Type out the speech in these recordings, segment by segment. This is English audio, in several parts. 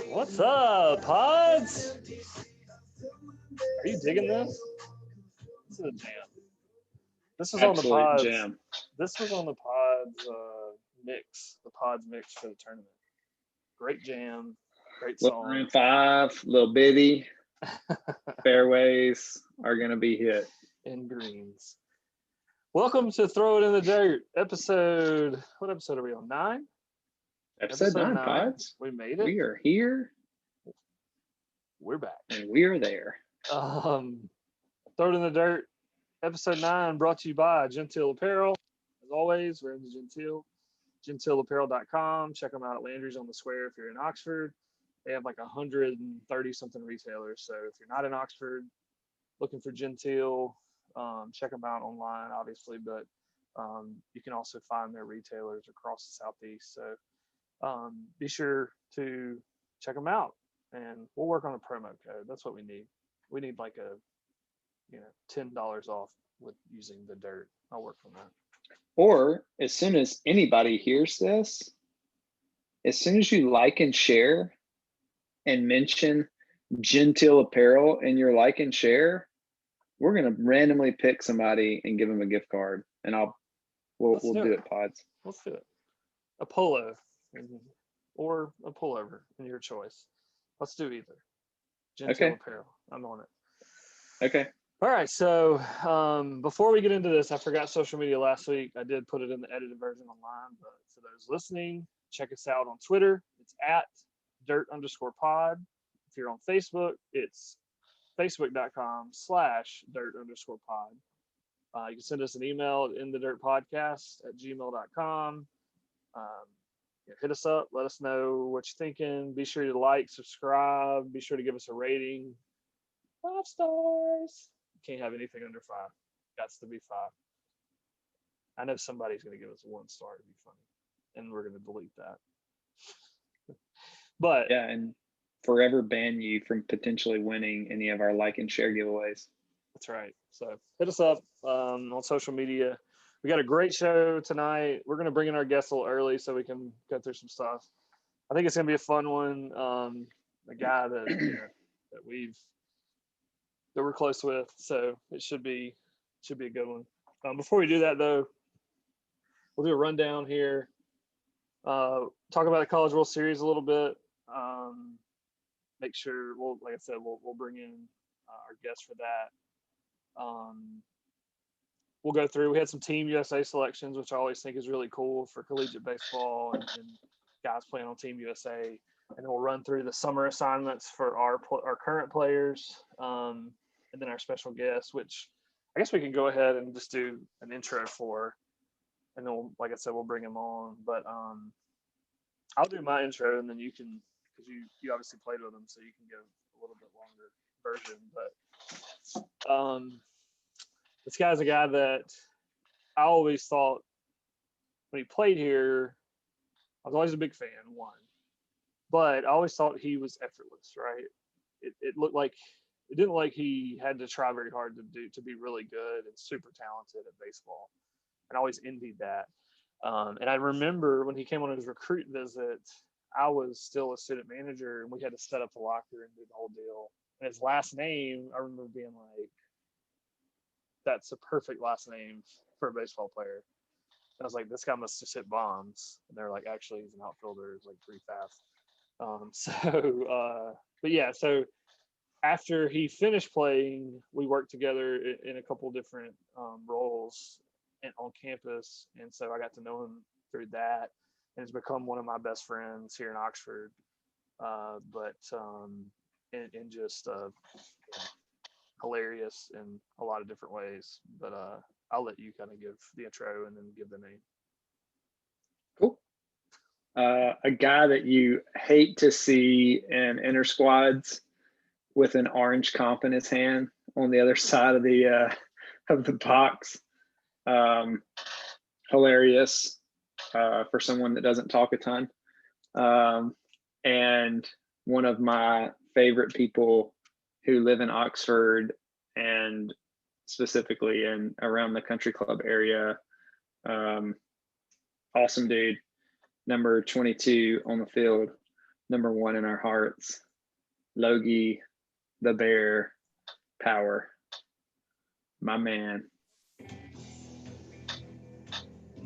What's up, pods? Are you digging this? This is a jam. This was on the Absolute pods. jam. This was on the pods mix. The pods mix for the tournament. Great jam. Great Little song. room 5, little bitty. Fairways are gonna be hit. In greens. Welcome to Throw It in the Dirt episode. What episode are we on? 9? Episode 9, pods. We made it. We are here. We're back. And we are there. Throw It in the Dirt episode 9 brought to you by Gentile Apparel. As always, we're in the Gentile. GentileApparel.com. Check them out at Landry's on the Square if you're in Oxford. They have like 130 something retailers. So if you're not in Oxford looking for Gentile, check them out online, obviously. But you can also find their retailers across the Southeast. So be sure to check them out. And we'll work on a promo code. That's what we need. We need like a, $10 off with using the dirt. I'll work on that. Or as soon as anybody hears this, as soon as you like and share and mention Gentile Apparel in your like and share, we're gonna randomly pick somebody and give them a gift card, and we'll do it, pods. Let's do it. A polo or a pullover in your choice. Let's do either. Gentile Apparel. I'm on it. Okay. All right. So before we get into this, I forgot social media last week. I did put it in the edited version online, but for those listening, check us out on Twitter. It's at @dirt_pod. If you're on Facebook, it's facebook.com/dirt_pod. You can send us an email at inthedirtpodcast@gmail.com. Hit us up. Let us know what you're thinking. Be sure to like, subscribe. Be sure to give us a rating. 5 stars. Can't have anything under 5. Got to be 5. I know somebody's going to give us 1 star to be funny, and we're going to delete that. But yeah, and forever ban you from potentially winning any of our like and share giveaways. That's right. So hit us up on social media. We got a great show tonight. We're going to bring in our guests a little early so we can go through some stuff. I think it's going to be a fun one. A guy that that we're close with, so it should be a good one. Before we do that, though, we'll do a rundown here. Talk about the College World Series a little bit. Make sure, like I said, we'll bring in our guests for that. We'll go through. We had some Team USA selections, which I always think is really cool for collegiate baseball and guys playing on Team USA. And then we'll run through the summer assignments for our current players, and then our special guests, which I guess we can go ahead and just do an intro for. And then, like I said, we'll bring them on. But I'll do my intro, and then you can, because you obviously played with them, so you can give a little bit longer version. But this guy's a guy that I always thought when he played here, I was always a big fan, one. But I always thought he was effortless, right? It didn't look like he had to try very hard to be really good and super talented at baseball. And I always envied that. And I remember when he came on his recruit visit, I was still a student manager, and we had to set up the locker and do the whole deal. And his last name, I remember being like, that's a perfect last name for a baseball player. And I was like, this guy must just hit bombs. And they're like, actually, he's an outfielder. He's like pretty fast. But yeah, so after he finished playing, we worked together in a couple different roles on campus. And so I got to know him through that, and he's become one of my best friends here in Oxford. And just hilarious in a lot of different ways. But I'll let you kind of give the intro and then give the name. Cool. A guy that you hate to see in inter squads with an orange comp in his hand on the other side of the box. Hilarious for someone that doesn't talk a ton. And one of my favorite people who live in Oxford and specifically in around the country club area. Awesome dude. Number 22 on the field, number 1 in our hearts. Logie, the Bear, Power. My man.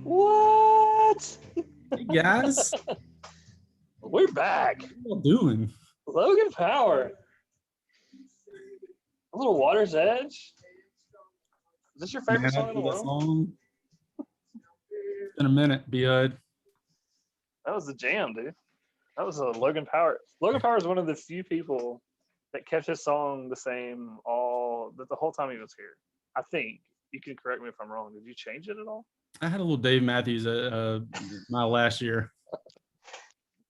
What? Hey guys, We're back. what y'all doing? Logan Power. A little Water's Edge. Is this your favorite Man, song I in the do that world? song. It's been a minute, B.U.D. That was the jam, dude. That was a Logan Power. Logan Power is one of the few people that kept his song the same the whole time he was here. I think. You can correct me if I'm wrong. Did you change it at all? I had a little Dave Matthews my last year.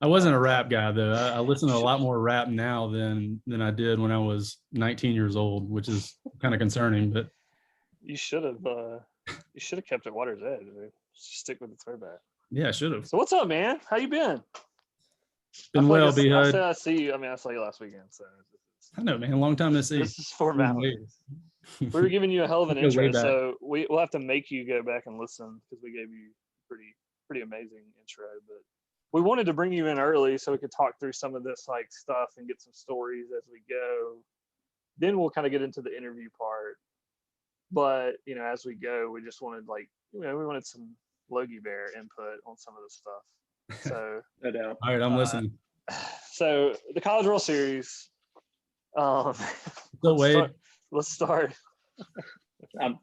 I wasn't a rap guy though. I listen to a lot more rap now than I did when I was 19 years old, which is kind of concerning. But You should have kept it Water's Edge, dude. Just stick with the throwback. yeah, I should have. So what's up, man? How you been? Been well, I B.U.D. said I see you. I mean, I saw you last weekend, so I know, man. Long time to see. this is formalities. We were giving you a hell of an Go way intro, back. so we'll have to make you go back and listen because we gave you pretty amazing intro. But we wanted to bring you in early so we could talk through some of this like stuff and get some stories as we go. Then we'll kind of get into the interview part. But as we go, we just wanted we wanted some Logie Bear input on some of this stuff. So No doubt. All right, I'm listening. so the College World Series. So Wade, Let's start.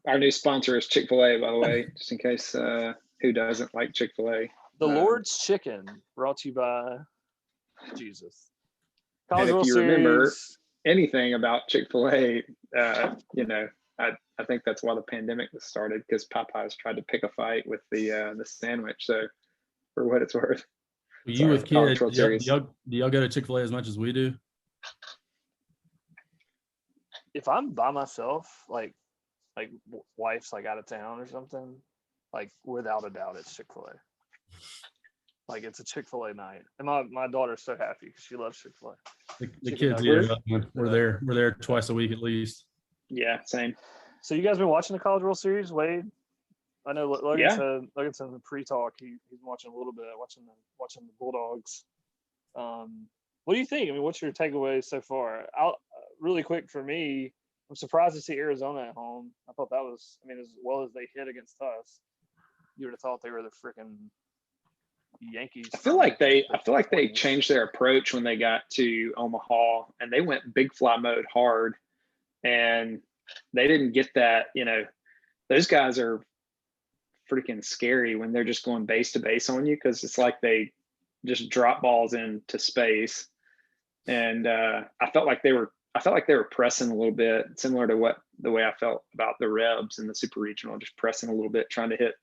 Our new sponsor is Chick-fil-A, by the way, just in case who doesn't like Chick-fil-A. The Lord's Chicken, brought to you by Jesus. And College if World you remember Series. anything about Chick-fil-A, I think that's why the pandemic was started, because Popeyes tried to pick a fight with the sandwich. So for what it's worth. you Sorry, with College kids, World do Series. y'all go to Chick-fil-A as much as we do? If I'm by myself, like wife's like out of town or something, like without a doubt, it's Chick-fil-A. Like it's a Chick-fil-A night, and my daughter's so happy because she loves Chick-fil-A. The Chicken kids eat nuggets. it up, man. We're there twice a week at least. Yeah, same. So you guys been watching the College World Series, Wade? I know Logan Yeah. said in the pre-talk he's watching a little bit, watching the Bulldogs. What do you think? I mean, what's your takeaways so far? Really quick for me, I'm surprised to see Arizona at home. I thought that was, I mean, as well as they hit against us, you would have thought they were the freaking Yankees. I feel like they changed their approach when they got to Omaha, and they went big fly mode hard, and they didn't get that. Those guys are freaking scary when they're just going base to base on you, because it's like they just drop balls into space. And I felt like they were pressing a little bit, similar to the way I felt about the Rebs in the Super Regional, just pressing a little bit, trying to hit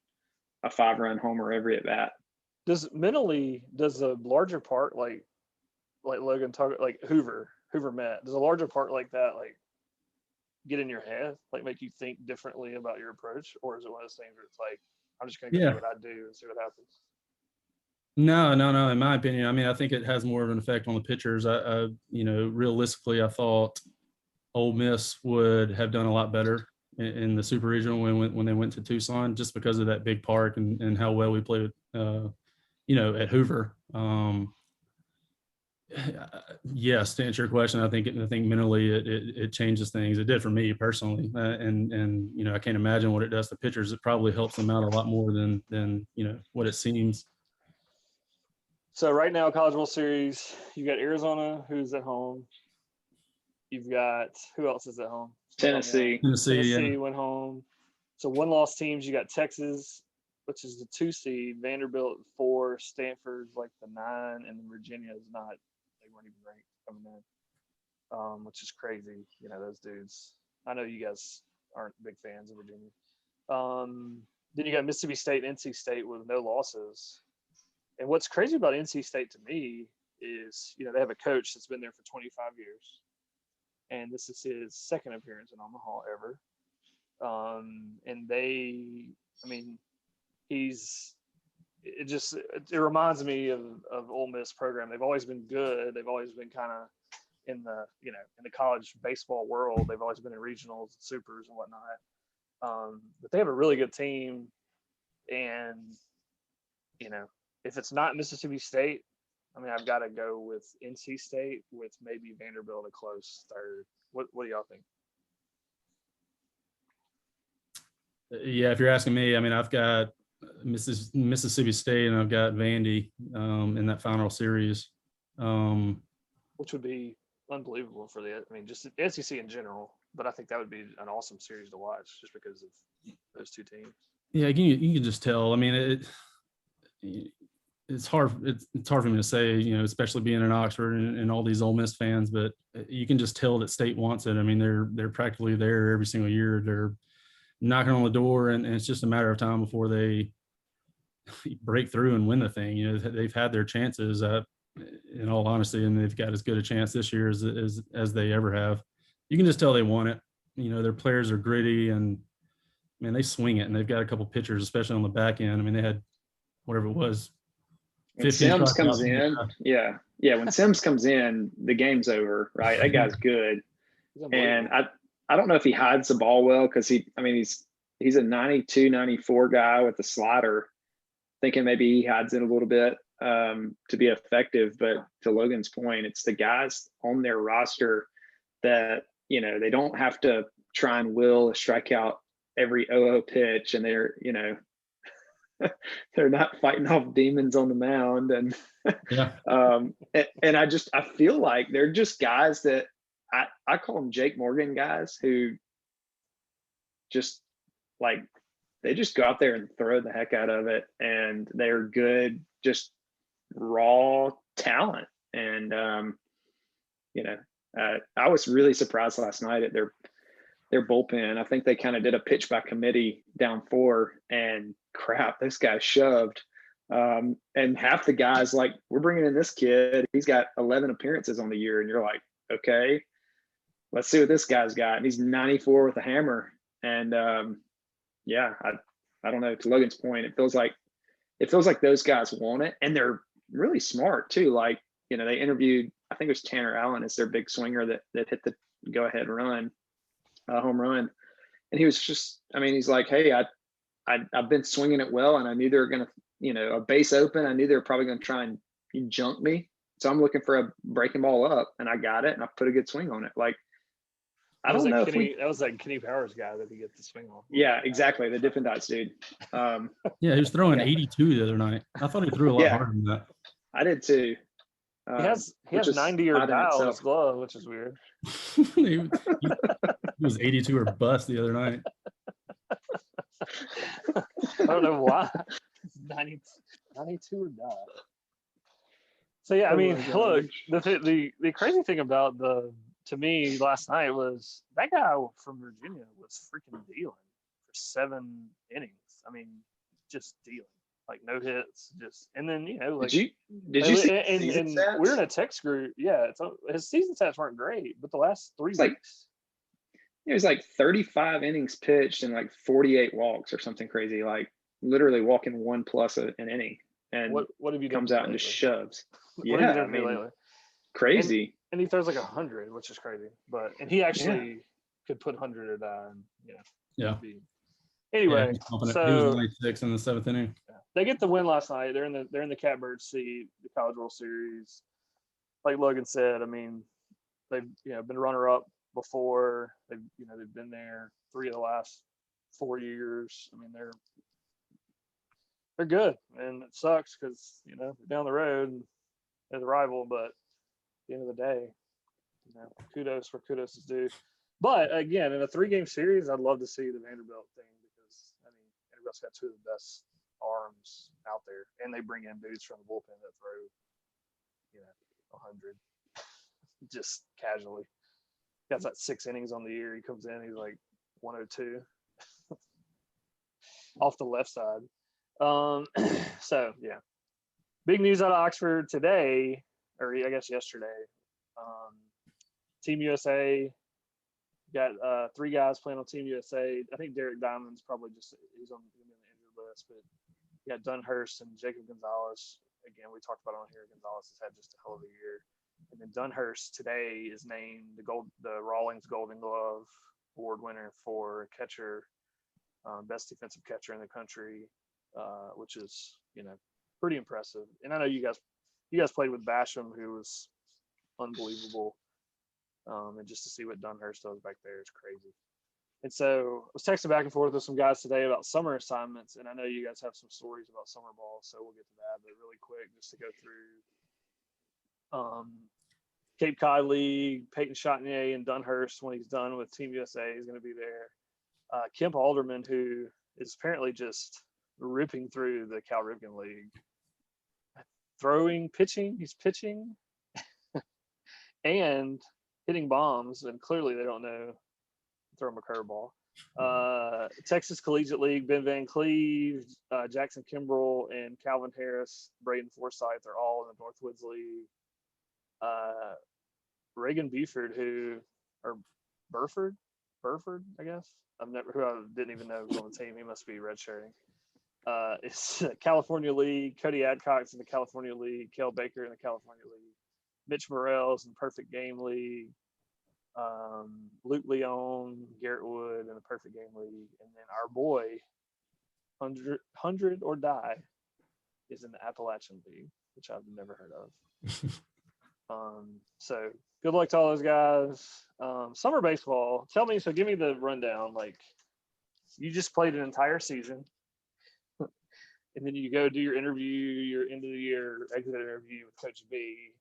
a 5-run homer every at bat. Does a larger part like Logan talk, like Hoover Met, does a larger part like that like get in your head, like make you think differently about your approach, or is it one of those things where it's like I'm just gonna do what I do and see what happens? No. In my opinion, I mean, I think it has more of an effect on the pitchers. Realistically, I thought Ole Miss would have done a lot better in the Super Regional when they went to Tucson, just because of that big park and how well we played, at Hoover. Yes, to answer your question, I think mentally it changes things. It did for me personally, and I can't imagine what it does to pitchers. It probably helps them out a lot more than what it seems. So right now, College World Series, you got Arizona, who's at home. You've got, who else is at home? Tennessee Yeah. Went home. So one-loss teams, you got Texas, which is the 2 seed, Vanderbilt 4, Stanford's like the 9, and then Virginia is not. They weren't even ranked coming in, which is crazy. Those dudes. I know you guys aren't big fans of Virginia. Then you got Mississippi State and NC State with no losses. And what's crazy about NC State to me is, they have a coach that's been there for 25 years. And this is his second appearance in Omaha ever. And it reminds me of Ole Miss program. They've always been good. They've always been kind of in the college baseball world. They've always been in regionals and supers and whatnot. But they have a really good team. And if it's not Mississippi State, I mean, I've got to go with NC State with maybe Vanderbilt a close third. What do y'all think? Yeah, if you're asking me, I mean, I've got Mississippi State and I've got Vandy in that final series. Which would be unbelievable for just the SEC in general. But I think that would be an awesome series to watch just because of those two teams. Yeah, you can just tell. I mean, it's hard. It's hard for me to say, especially being in Oxford and all these Ole Miss fans, but you can just tell that State wants it. I mean, they're practically there every single year. They're knocking on the door, and it's just a matter of time before they break through and win the thing. They've had their chances, in all honesty, and they've got as good a chance this year as they ever have. You can just tell they want it. Their players are gritty, and man, they swing it, and they've got a couple pitchers, especially on the back end. I mean, they had whatever it was. When Sims comes in, when Sims comes in, the game's over, right? That guy's good. And I don't know if he hides the ball well because he's a 92, 94 guy with a slider, thinking maybe he hides it a little bit to be effective. But to Logan's point, it's the guys on their roster that, they don't have to try and will a strikeout every 0-0 pitch, and they're, they're not fighting off demons on the mound. And and I feel like they're just guys that I call them Jake Morgan guys who just they just go out there and throw the heck out of it, and they're good, just raw talent. And I was really surprised last night at their bullpen. I think they kind of did a pitch by committee down 4, and crap, this guy shoved. And half the guys we're bringing in this kid. He's got 11 appearances on the year, and you're like, okay, let's see what this guy's got. And he's 94 with a hammer. And I don't know. To Logan's point, it feels like those guys want it, and they're really smart too. They interviewed, I think it was Tanner Allen as their big swinger that hit the go-ahead run, home run, and he was just, he's like, hey, I've been swinging it well, and I knew they were gonna, a base open. I knew they were probably gonna try and junk me, so I'm looking for a breaking ball up, and I got it, and I put a good swing on it. I don't know that was Kenny Powers guy that he get the swing on. Yeah, exactly. The Dippin' Dots dude. He was throwing 82 the other night. I thought he threw a lot harder than that. I did too. He has 90 or dial in his glove, which is weird. he was 82 or bust the other night. I don't know why. 92 or dial. So yeah, look, the crazy thing about to me last night was that guy from Virginia was freaking dealing for 7 innings. Just dealing, no hits, and then did you see and we're in a text group. Yeah, his season stats weren't great, but the last 3 weeks, it was 35 innings pitched and 48 walks or something crazy, literally walking 1+ an inning. And what have you done? Comes out and just shoves. What have you done lately? Crazy. And he throws 100, which is crazy. And he actually could put 100 or die. Anyway, so he was 96 in the 7th inning. They get the win last night. They're in the Catbird seat, the College World Series. Like Logan said, they've been runner up before. They've been there 3 of the last 4 years. They're good, and it sucks because they're down the road and they're the rival. But at the end of the day, kudos where kudos is due. But again, in a 3-game series, I'd love to see the Vanderbilt thing because Vanderbilt's got 2 of the best arms out there, and they bring in dudes from the bullpen that throw 100 just casually. Got that 6 innings on the year. He comes in, he's 102 off the left side. So yeah, big news out of Oxford today, or I guess yesterday. Team USA got 3 guys playing on Team USA. I think Derek Diamond's probably he's on the injured list, but you got Dunhurst and Jacob Gonzalez. Again, we talked about it on here. Gonzalez has had just a hell of a year. And then Dunhurst today is named the Rawlings Golden Glove Award winner for catcher, best defensive catcher in the country, which is pretty impressive. And I know you guys played with Basham, who was unbelievable. And just to see what Dunhurst does back there is crazy. And so I was texting back and forth with some guys today about summer assignments, and I know you guys have some stories about summer ball, so we'll get to that. But really quick, just to go through Cape Cod League, Peyton Chatinier and Dunhurst, when he's done with Team USA, is going to be there. Kemp Alderman, who is apparently just ripping through the Cal Ripken League. Pitching, he's pitching and hitting bombs, and clearly they don't know throw him a curveball. Texas Collegiate League, Ben Van Cleve, Jackson Kimbrell, and Calvin Harris, Braden Forsyth are all in the Northwoods League. Reagan Buford, or Burford, I guess. I didn't even know was on the team. He must be redshirting. It's California League. Cody Adcock's in the California League. Kel Baker in the California League. Mitch Morrell's in the Perfect Game League. Luke Leon, Garrett Wood in the Perfect Game League, and then our boy, 100 or Die, is in the Appalachian League, which I've never heard of. So good luck to all those guys. Summer baseball. Give me the rundown. Like, you just played an entire season, and then you go do your interview, your end of the year exit interview with Coach B,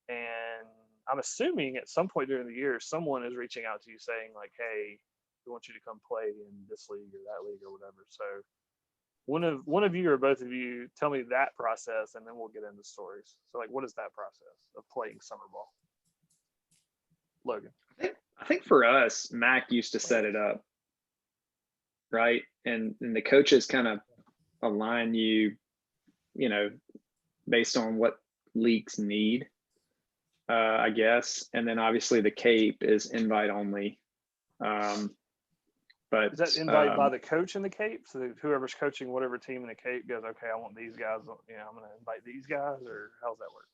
and I'm assuming at some point during the year, someone is reaching out to you saying like, hey, we want you to come play in this league or that league or whatever. So one of you or both of you tell me that process, and then we'll get into stories. So like, what is that process of playing summer ball? Logan. I think for us, Mac used to set it up, right? And the coaches kind of align you, based on what leagues need. I guess, and then obviously the Cape is invite only. But is that invite by the coach in the Cape? So whoever's coaching whatever team in the Cape goes, okay, I want these guys. I'm going to invite these guys, or how's that work?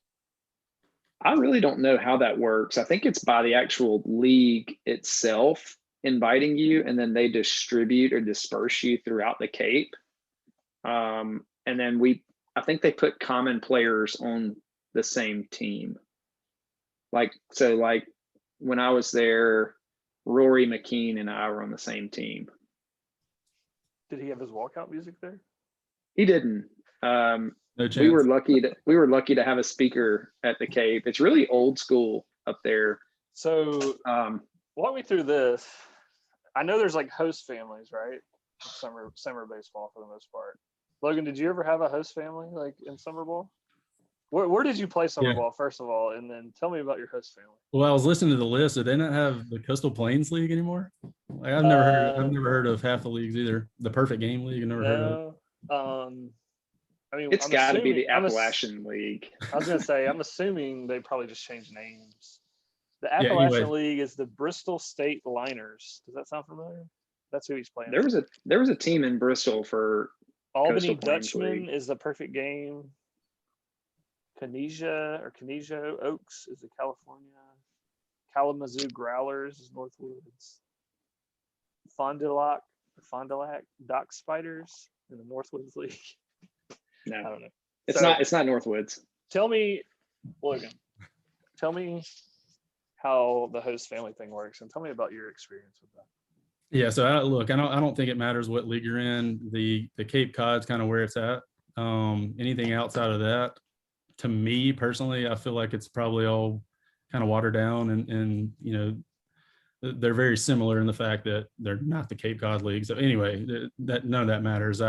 I really don't know how that works. I think it's by the actual league itself inviting you, and then they distribute or disperse you throughout the Cape. And then I think they put common players on the same team. Like when I was there, Rory McKean and I were on the same team. Did he have his walkout music there? He didn't. No chance. We were lucky to have a speaker at the Cape. It's really old school up there. So walk me through this. I know there's like host families, right? Summer baseball for the most part. Logan, did you ever have a host family like in summer ball? Where did you play summer ball, first of all, and then tell me about your host family? Well, I was listening to the list. Do they not have the Coastal Plains League anymore? Like, I've never heard of half the leagues either. The Perfect Game League, I've never heard of. I mean, it's got to be the Appalachian League. I was going to say, I'm assuming they probably just changed names. The Appalachian League is the Bristol State Liners. Does that sound familiar? That's who he's playing. There was a team in Bristol for Albany Dutchman is the Perfect Game. Canigio Oaks is the California. Kalamazoo Growlers is Northwoods. Fond du Lac Dock Spiders in the Northwoods League. No, I don't know. It's not Northwoods. Tell me, Logan, how the host family thing works, and tell me about your experience with that. Yeah, so I don't think it matters what league you're in. The Cape Cod's kind of where it's at. Anything outside of that, to me personally, I feel like it's probably all kind of watered down, and they're very similar in the fact that they're not the Cape Cod League. So anyway, that none of that matters.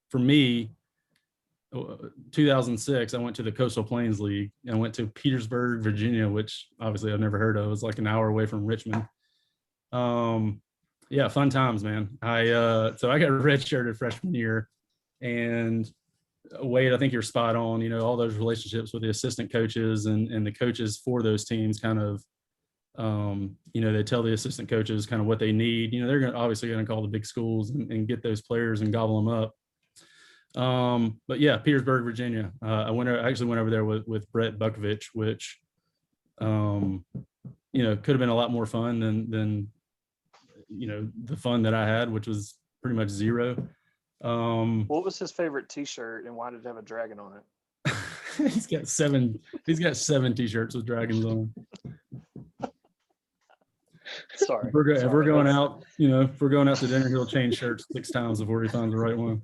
For me, 2006, I went to the Coastal Plains League. I went to Petersburg, Virginia, which obviously I've never heard of. It was like an hour away from Richmond. Yeah, fun times, man. So I got redshirted freshman year, and Wade, I think you're spot on. All those relationships with the assistant coaches and the coaches for those teams kind of, they tell the assistant coaches kind of what they need. They're obviously going to call the big schools and get those players and gobble them up. But yeah, Petersburg, Virginia. I actually went over there with Brett Bukovich, which, could have been a lot more fun than the fun that I had, which was pretty much zero. What was his favorite T-shirt, and why did it have a dragon on it? He's got seven T-shirts with dragons on them. Sorry. If we're going That's- out, if we're going out to dinner, he'll change shirts 6 times before he finds the right one.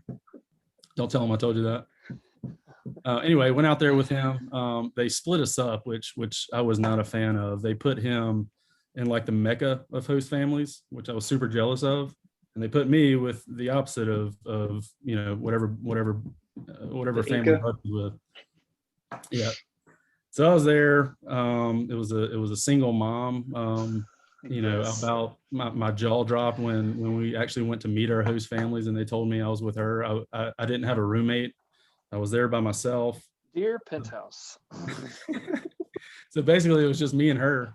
Don't tell him I told you that. Anyway, went out there with him. They split us up, which I was not a fan of. They put him in like the mecca of host families, which I was super jealous of, and they put me with the opposite of whatever family Inca? Buck was with. Yeah. So I was there. It was a single mom. Yes. About my jaw dropped when we actually went to meet our host families, and they told me I was with her. I didn't have a roommate. I was there by myself. Dear Penthouse. So basically, it was just me and her.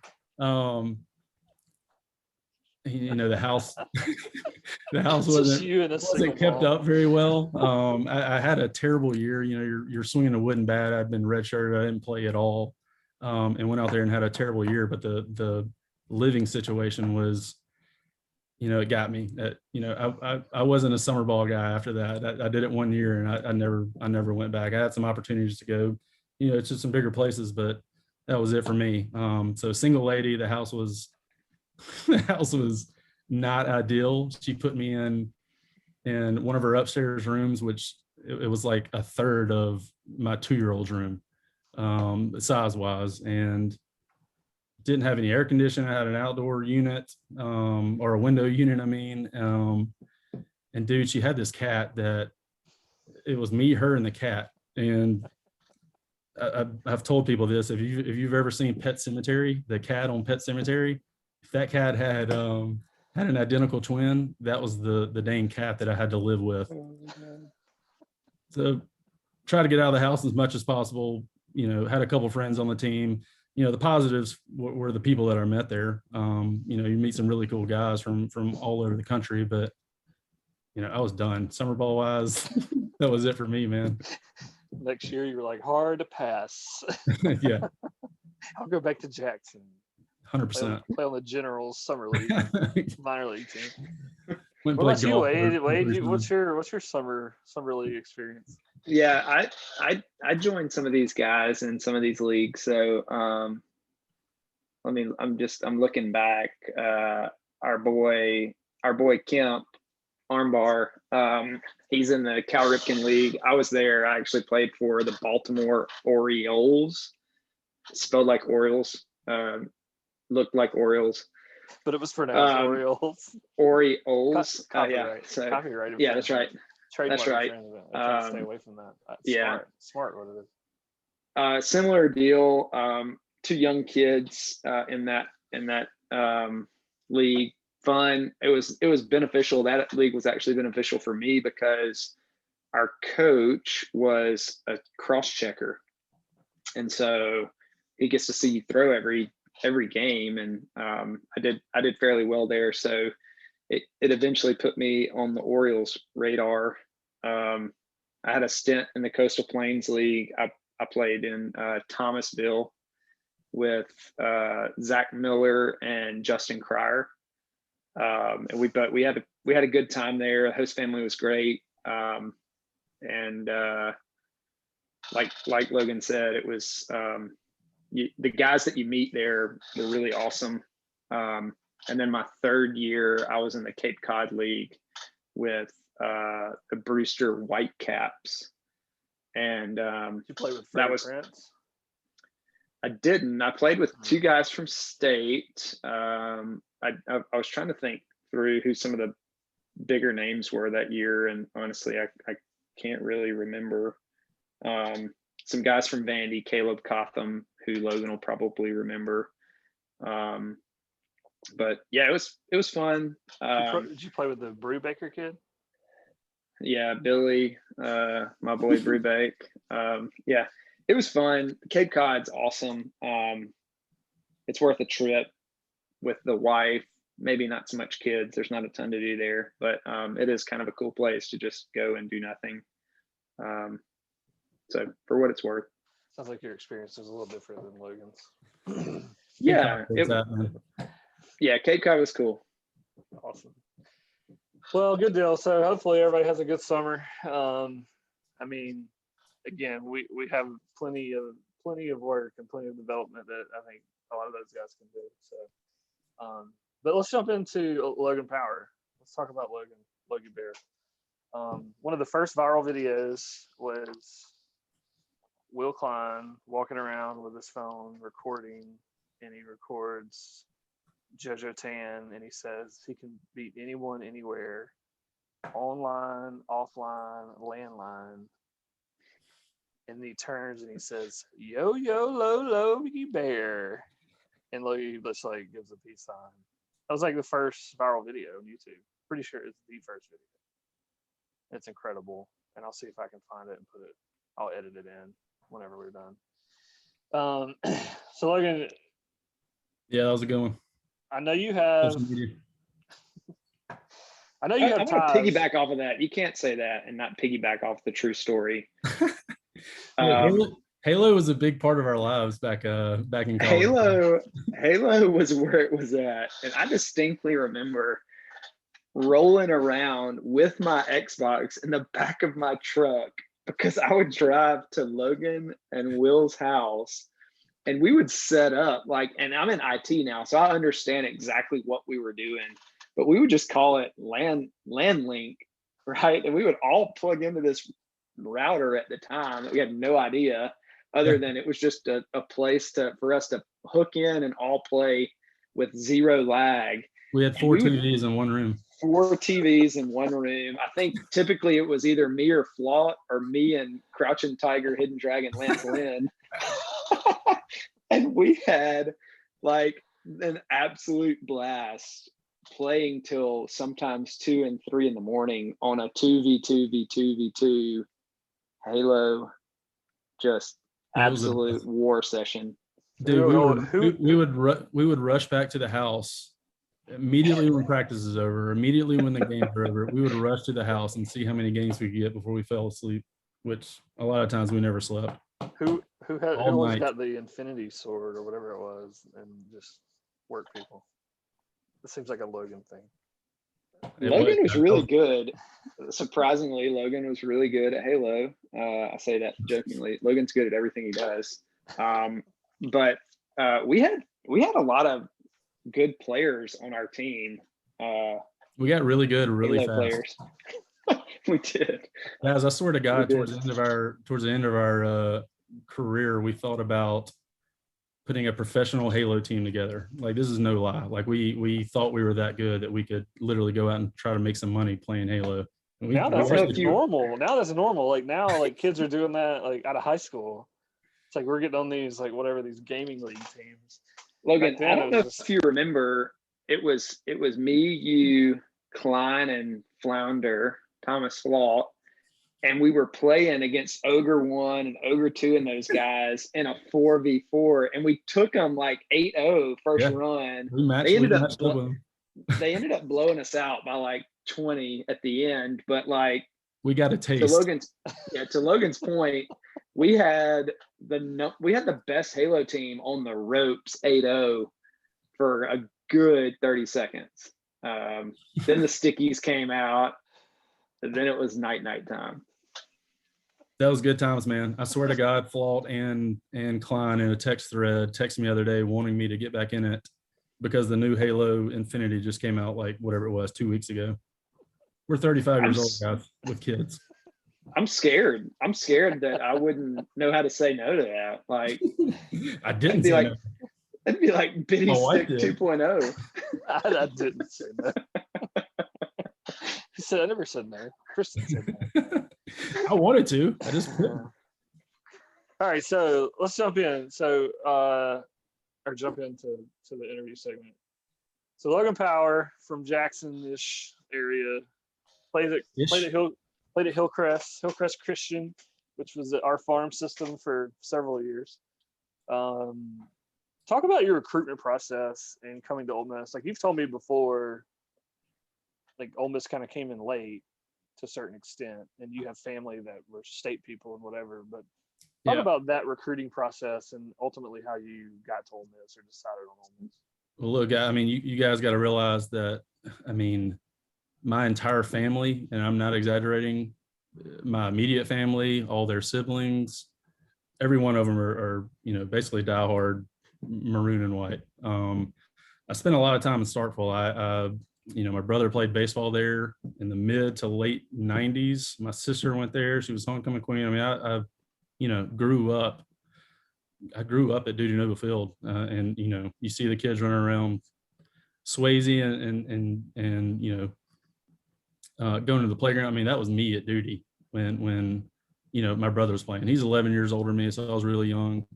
The house, the house Just you and a single wasn't kept mom. up very well. I had a terrible year. You're swinging a wooden bat. I'd been redshirted. I didn't play at all, and went out there and had a terrible year. But the living situation was, it got me. I wasn't a summer ball guy after that. I did it 1 year, and I never went back. I had some opportunities to go, to some bigger places, but that was it for me. So single lady, the house was not ideal. She put me in one of her upstairs rooms, which it was like a third of my 2-year-old's room, size wise, and didn't have any air conditioning. I had an outdoor unit, or a window unit, I mean. And dude, she had this cat that it was me, her, and the cat. And I've told people this, if you've ever seen Pet Cemetery, the cat on Pet Cemetery, if that cat had an identical twin, that was the dang cat that I had to live with. So try to get out of the house as much as possible. Had a couple friends on the team. The positives were the people that I met there. You meet some really cool guys from all over the country, but I was done. Summer ball wise, that was it for me, man. Next year, you were like, hard to pass. Yeah, I'll go back to Jackson. 100%. Play on the Generals Summer League, minor league team. What about you, Wade? Wade, what's your summer league experience? Yeah, I joined some of these guys in some of these leagues. So I'm looking back. Our boy Kemp Armbar, he's in the Cal Ripken League. I was there. I actually played for the Baltimore Orioles, spelled like Orioles, looked like Orioles. But it was pronounced Orioles. Orioles. Copyright. Yeah. So, copyright. Yeah, that's right. Trademark That's right. Stay away from that. Yeah. Smart what it is. Similar deal. 2 young kids in that league. Fun. It was beneficial. That league was actually beneficial for me because our coach was a cross checker, and so he gets to see you throw every game, and I did fairly well there. So it eventually put me on the Orioles radar. I had a stint in the Coastal Plains League. I played in Thomasville with Zach Miller and Justin Cryer. And we had a good time there. The host family was great. And like Logan said, it was the guys that you meet there were really awesome. And then my 3rd year, I was in the Cape Cod League with the Brewster Whitecaps. And Did you play with Freddie Prince? I didn't. I played with 2 guys from state. I was trying to think through who some of the bigger names were that year, and honestly, I can't really remember. Some guys from Vandy, Caleb Cotham, who Logan will probably remember. But yeah, it was fun. Did you play with the Brubaker kid? Yeah, Billy, my boy Brubaker. Yeah, it was fun. Cape Cod's awesome. It's worth a trip with the wife. Maybe not so much kids. There's not a ton to do there, but it is kind of a cool place to just go and do nothing. So for what it's worth. Sounds like your experience is a little different than Logan's. Yeah. Yeah, Cape Cod was cool. Awesome. Well, good deal. So hopefully everybody has a good summer. I mean, again, we have plenty of work and plenty of development that I think a lot of those guys can do. So, but let's jump into Logan Power. Let's talk about Logan Bear. One of the first viral videos was Will Klein walking around with his phone recording, and he records JoJo Tan, and he says he can beat anyone anywhere, online, offline, landline. And he turns and he says, "Yo, yo, Logie Bear," and Logie just like gives a peace sign. That was like the first viral video on YouTube. Pretty sure it's the first video. It's incredible, and I'll see if I can find it and put it. I'll edit it in whenever we're done. So Logan, Yeah, that was a good one. I know you have. Social media. I know you have I'm going to ties. piggyback off of that. You can't say that and not piggyback off the true story. Yeah, Halo was a big part of our lives back in college. Halo was where it was at, and I distinctly remember rolling around with my Xbox in the back of my truck because I would drive to Logan and Will's house, and we would set up and I'm in IT now, so I understand exactly what we were doing, but we would just call it LAN link, right? And we would all plug into this router at the time that we had no idea other than it was just a place for us to hook in and all play with zero lag. We had four TVs in one room. 4 TVs in one room. I think typically it was either me or Flaut or me and Crouching Tiger, Hidden Dragon, Lance Lynn. And we had an absolute blast playing till sometimes 2 and 3 in the morning on a 2v2 Halo, just absolute war session. Dude, we would rush back to the house immediately when practice is over, immediately when the games are over. We would rush to the house and see how many games we could get before we fell asleep, which a lot of times we never slept. Who got the Infinity Sword or whatever it was and just work people? This seems like a Logan thing. Logan was really good. Surprisingly, Logan was really good at Halo. I say that jokingly. Logan's good at everything he does. But we had a lot of good players on our team. We got really good really Halo fast. Players. We did. Guys, I swear to God, towards the end of our career, we thought about putting a professional Halo team together. Like, this is no lie. Like, we thought we were that good that we could literally go out and try to make some money playing Halo. Now that's normal. Now that's normal. Like, now, like, kids are doing that like out of high school. It's like we're getting on these these gaming league teams. Logan, I don't know if you remember, it was me, you, Klein, and Flounder, Thomas Flaut, and we were playing against Ogre 1 and Ogre 2 and those guys in a 4v4, and we took them 8-0 first run. They ended up blowing us out by 20 at the end, but we got a taste. To Logan's point, we had the best Halo team on the ropes 8-0 for a good 30 seconds. Then the stickies came out, and then it was night time. That was good times, man. I swear to God, Flaut and Klein in a text thread texted me the other day wanting me to get back in it because the new Halo Infinity just came out whatever it was 2 weeks ago. We're 35 years old, guys, with kids. I'm scared. I'm scared that I wouldn't know how to say no to that. I didn't say no. It'd be like Bitty Stick 2.0. I didn't say no. He said, I never said no. Kristen said no. I wanted to. I just couldn't. All right, so let's jump in. Jump into the interview segment. So Logan Power from Jackson-ish area played at Hillcrest Christian, which was our farm system for several years. Talk about your recruitment process and coming to Ole Miss. Like, you've told me before, Ole Miss kind of came in late to a certain extent, and you have family that were state people and whatever. But talk about that recruiting process and ultimately how you got to Ole Miss or decided on Ole Miss. Well, look, I mean, you guys got to realize that, I mean, my entire family, and I'm not exaggerating, my immediate family, all their siblings, every one of them are basically diehard maroon and white. I spent a lot of time in Starkville. My brother played baseball there in the mid to late 90s. My sister went there. She was homecoming queen. I mean, I grew up. I grew up at Dudy Noble Field, and you see the kids running around Swayze and going to the playground. I mean, that was me at Duty when my brother was playing. He's 11 years older than me, so I was really young.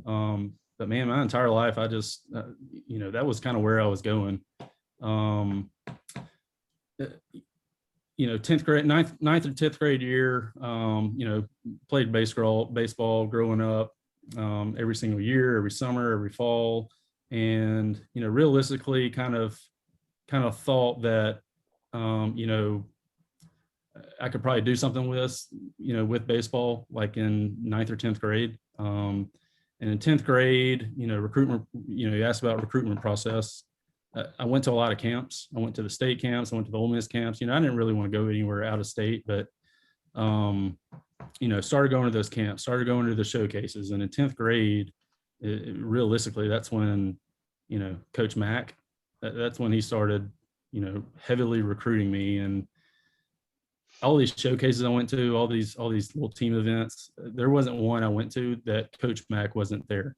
But man, my entire life, I just that was kind of where I was going. 10th grade, ninth and 10th grade year, played baseball growing up, every single year, every summer, every fall. And, realistically kind of thought that, I could probably do something with baseball, like in 9th or 10th grade. And in 10th grade, recruitment, you asked about recruitment process. I went to a lot of camps. I went to the state camps. I went to the Ole Miss camps. I didn't really want to go anywhere out of state, but, started going to those camps, started going to the showcases. And in 10th grade, realistically, that's when, Coach Mack, that's when he started, heavily recruiting me. And all these showcases I went to, all these little team events, there wasn't one I went to that Coach Mack wasn't there.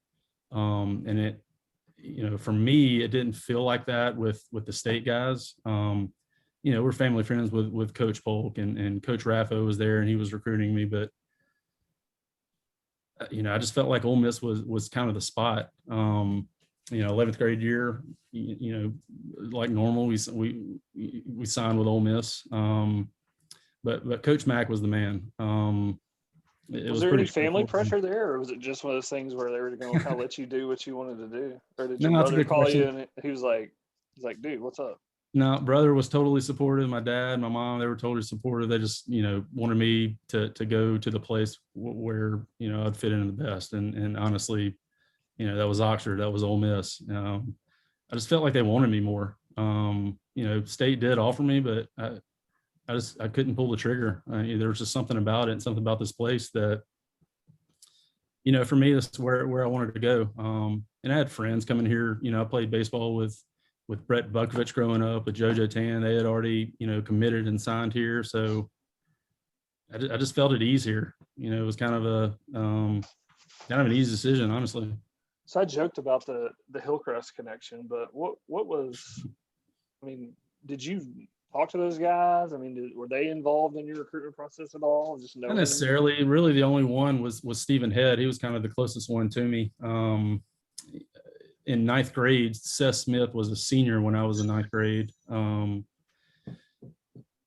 And it, for me, it didn't feel like that with the state guys. We're family friends with Coach Polk, and Coach Raffo was there and he was recruiting me, but I just felt like Ole Miss was kind of the spot. 11th grade year, like normal, we signed with Ole Miss. But Coach Mack was the man. Was there any family pressure there, or was it just one of those things where they were going to kind of let you do what you wanted to do? Or did your brother call you and he was like, dude, what's up? No, brother was totally supportive. My dad, my mom, they were totally supportive. They just, wanted me to go to the place where, I'd fit in the best. And honestly, that was Oxford, that was Ole Miss. I just felt like they wanted me more. State did offer me, but I couldn't pull the trigger. There was just something about it, and something about this place that, for me, this is where I wanted to go. And I had friends coming here. I played baseball with Brett Bukovich growing up, with JoJo Tan. They had already, committed and signed here. So I just felt at ease here. It was kind of an easy decision, honestly. So I joked about the Hillcrest connection, but what was, did you talk to those guys? Were they involved in your recruitment process at all? Not necessarily. Really, the only one was Stephen Head. He was kind of the closest one to me. In 9th grade, Seth Smith was a senior when I was in 9th grade.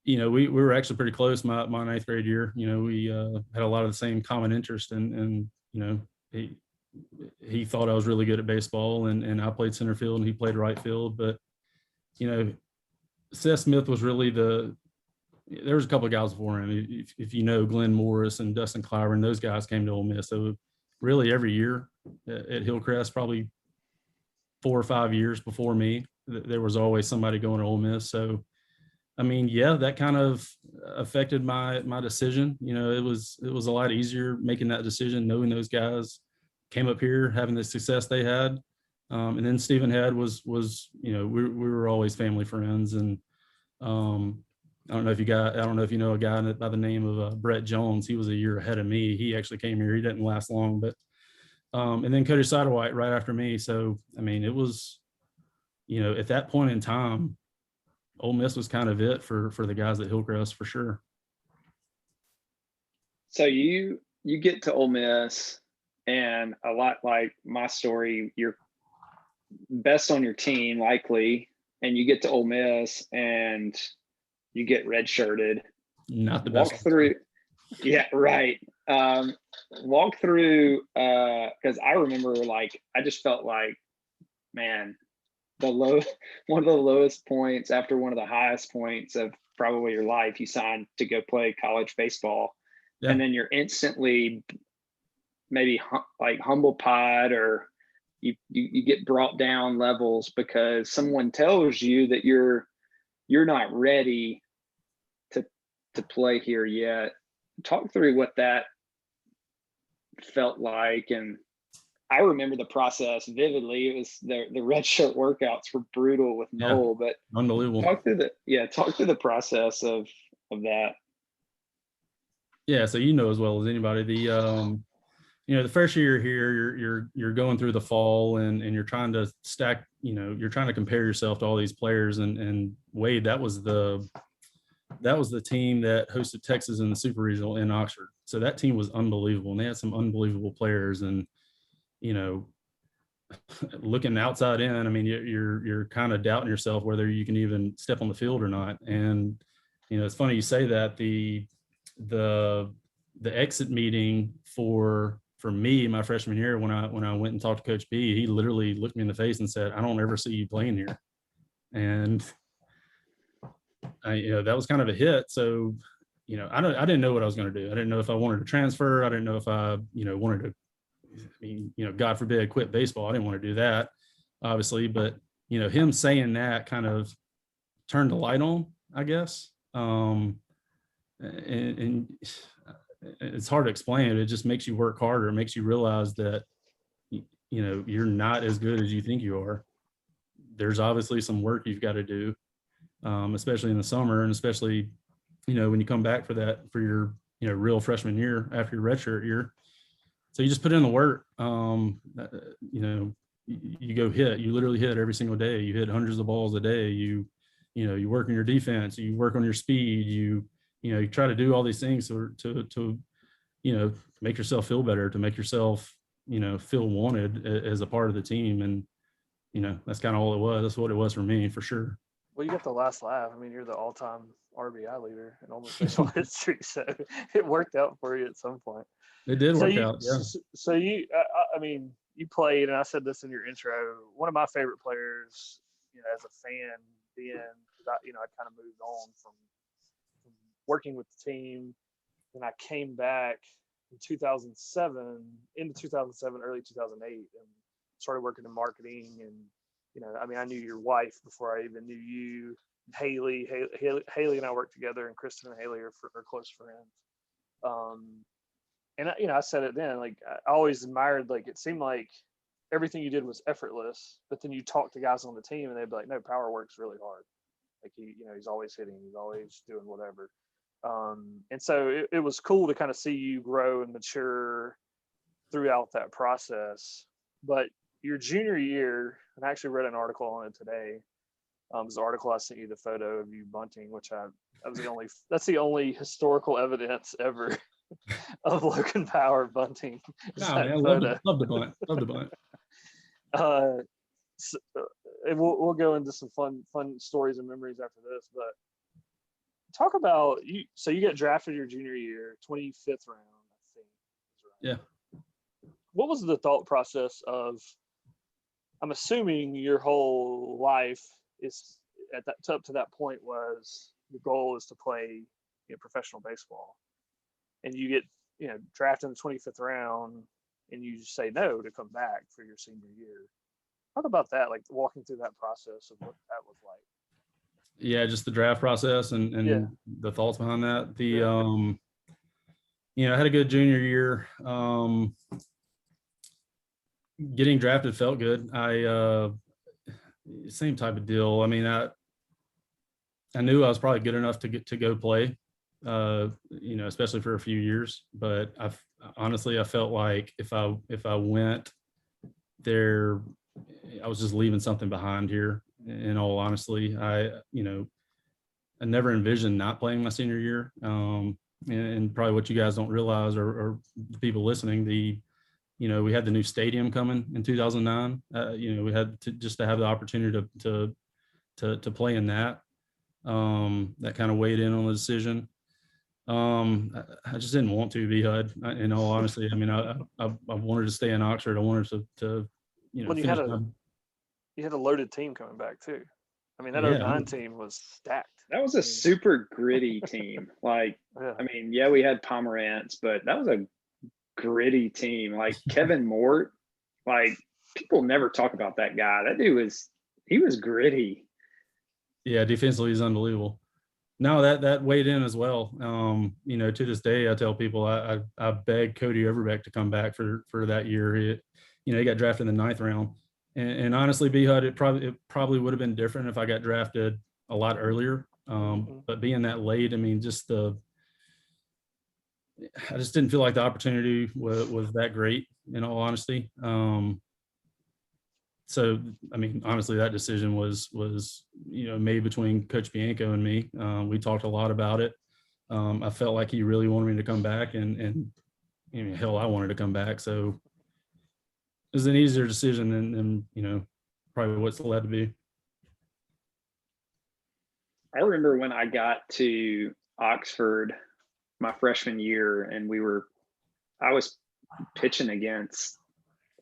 We were actually pretty close my 9th grade year. We had a lot of the same common interest, and he thought I was really good at baseball, and I played center field and he played right field. But, Seth Smith was really there was a couple of guys before him. If Glenn Morris and Dustin Clyburn, those guys came to Ole Miss. So really every year at Hillcrest, probably 4 or 5 years before me, there was always somebody going to Ole Miss. So, that kind of affected my decision. It was a lot easier making that decision, knowing those guys came up here, having the success they had. And then Stephen Head was we were always family friends. And I don't know if you know a guy by the name of Brett Jones. He was a year ahead of me. He actually came here. He didn't last long, but and then Cody Sidewhite right after me. So it was, at that point in time, Ole Miss was kind of it for the guys at Hillcrest, for sure. So you get to Ole Miss, and a lot like my story, you're best on your team likely, and you get to Ole Miss and you get redshirted. Not the best. Walk through. Yeah, right. Walk through, because I remember, I just felt like, man, one of the lowest points after one of the highest points of probably your life. You signed to go play college baseball, yeah. And then you're instantly maybe humble pied, or you get brought down levels because someone tells you that you're not ready to play here yet. Talk through what that felt like. And I remember the process vividly. It was the red shirt workouts were brutal with Noel, but unbelievable. Talk through the process of that. Yeah, so as well as anybody, the first year here, you're going through the fall and you're trying to stack, you're trying to compare yourself to all these players, and Wade, that was the team that hosted Texas in the Super Regional in Oxford. So that team was unbelievable, and they had some unbelievable players. And looking outside in, I mean, you're kind of doubting yourself whether you can even step on the field or not. And it's funny you say that. The exit meeting for me my freshman year, when I went and talked to Coach B, he literally looked me in the face and said, "I don't ever see you playing here." And that was kind of a hit. So I didn't know what I was going to do. I didn't know if I wanted to transfer. I didn't know if I wanted to, God forbid, quit baseball. I didn't want to do that, obviously. But him saying that kind of turned the light on, I guess. And it's hard to explain. It just makes you work harder. It makes you realize that you're not as good as you think you are. There's obviously some work you've got to do, especially in the summer, and especially when you come back for your real freshman year after your redshirt year. So you just put in the work. You go hit. You literally hit every single day. You hit hundreds of balls a day. You work on your defense. You work on your speed. You try to do all these things to make yourself feel better, to make yourself feel wanted as a part of the team. And that's kind of all it was. That's what it was for me, for sure. Well, you got the last laugh. I mean, you're the all-time RBI leader in Ole Miss baseball history, so it worked out for you at some point. It did work out, yeah. So you, I mean, you played, and I said this in your intro. One of my favorite players, as a fan, being, I kind of moved on from working with the team, and I came back in 2007, early 2008, and started working in marketing. And I knew your wife before I even knew you. Haley and I worked together, and Kristen and Haley are close friends. And I said it then, like, I always admired, like, it seemed like everything you did was effortless, but then you talk to guys on the team and they'd be like, no, Power works really hard. Like, he's always hitting, he's always doing whatever. And so it was cool to kind of see you grow and mature throughout that process. But your junior year, and I actually read an article on it today. It was the article I sent you, the photo of you bunting, which that's the only historical evidence ever of Logan Power bunting. No, man, love the bunt. Love the bunt. And we'll go into some fun stories and memories after this, but talk about you. So you get drafted your junior year, 25th round, I think. Yeah. What was the thought process of? I'm assuming your whole life is up to that point was the goal is to play professional baseball, and you get drafted in the 25th round, and you just say no to come back for your senior year. Talk about that, like walking through that process of what that was like. Yeah, just the draft process and the thoughts behind that. I had a good junior year. Getting drafted felt good. Same type of deal. I mean, I knew I was probably good enough to go play, especially for a few years. But I felt like if I went there, I was just leaving something behind here. In all honesty, I never envisioned not playing my senior year. And probably what you guys don't realize, or the people listening, we had the new stadium coming in 2009. We had to have the opportunity to play in that. That kind of weighed in on the decision. I just didn't want to be HUD. In all honesty, I mean, I wanted to stay in Oxford. I wanted to you had a loaded team coming back too. I mean, that 09 team was stacked. That was a super gritty team. Like, I mean, we had Pomerantz, but that was a gritty team. Like Kevin Mort, like people never talk about that guy. That dude was gritty. Yeah, defensively he's unbelievable. No, that weighed in as well. You know, to this day, I tell people I begged Cody Overbeck to come back for that year. He got drafted in the 9th round, and honestly, B-Hud, it probably would have been different if I got drafted a lot earlier. But being that late, I mean, I just didn't feel like the opportunity was that great, in all honesty. So, I mean, honestly, that decision was made between Coach Bianco and me. We talked a lot about it. I felt like he really wanted me to come back, and hell, I wanted to come back. So it was an easier decision than probably what's led to be. I remember when I got to Oxford my freshman year, and I was pitching against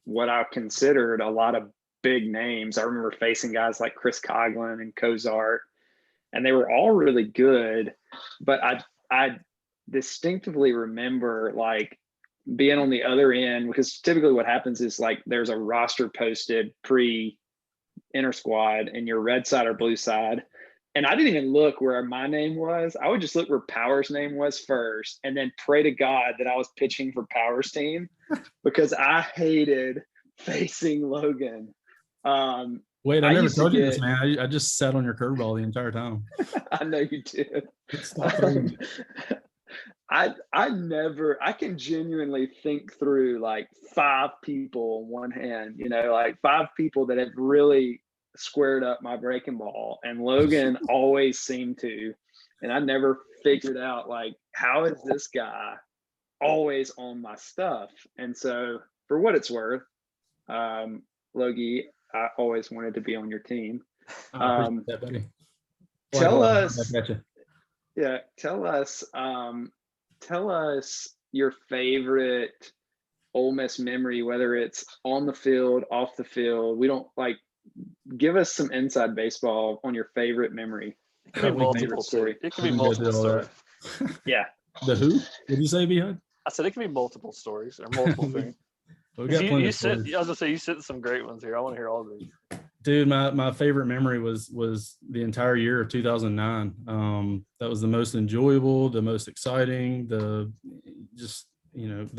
what I considered a lot of big names. I remember facing guys like Chris Coughlin and Cozart, and they were all really good. But I distinctly remember like being on the other end, because typically what happens is like there's a roster posted pre-inter squad and your red side or blue side. And I didn't even look where my name was. I would just look where Power's name was first and then pray to God that I was pitching for Power's team, because I hated facing Logan. Wait, I never told you this, man. I just sat on your curveball the entire time. I know you did. I can genuinely think through like 5 people in one hand, like 5 people that have really squared up my breaking ball, and Logan always seemed to, and I never figured out like, how is this guy always on my stuff? And so for what it's worth, Logie, I always wanted to be on your team. That, buddy. Tell us your favorite Ole Miss memory, whether it's on the field, off the field. We don't like, give us some inside baseball on your favorite memory. It could be multiple stories. It could be multiple stories. Yeah. The who? Did you say, B-Hud? I said it could be multiple stories or multiple things. Well, you sent some great ones here. I want to hear all of these. Dude, my favorite memory was the entire year of 2009. That was the most enjoyable, the most exciting, the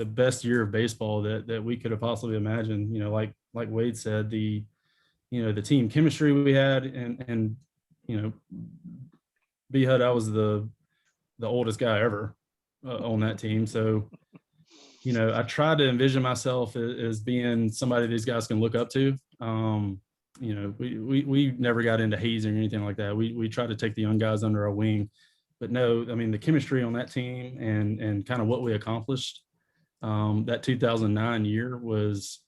best year of baseball that we could have possibly imagined. Like Wade said, the team chemistry we had, and B-Hud, I was the oldest guy ever on that team. So, I tried to envision myself as being somebody these guys can look up to. We never got into hazing or anything like that. We tried to take the young guys under our wing, but no, I mean, the chemistry on that team and kind of what we accomplished, that 2009 year was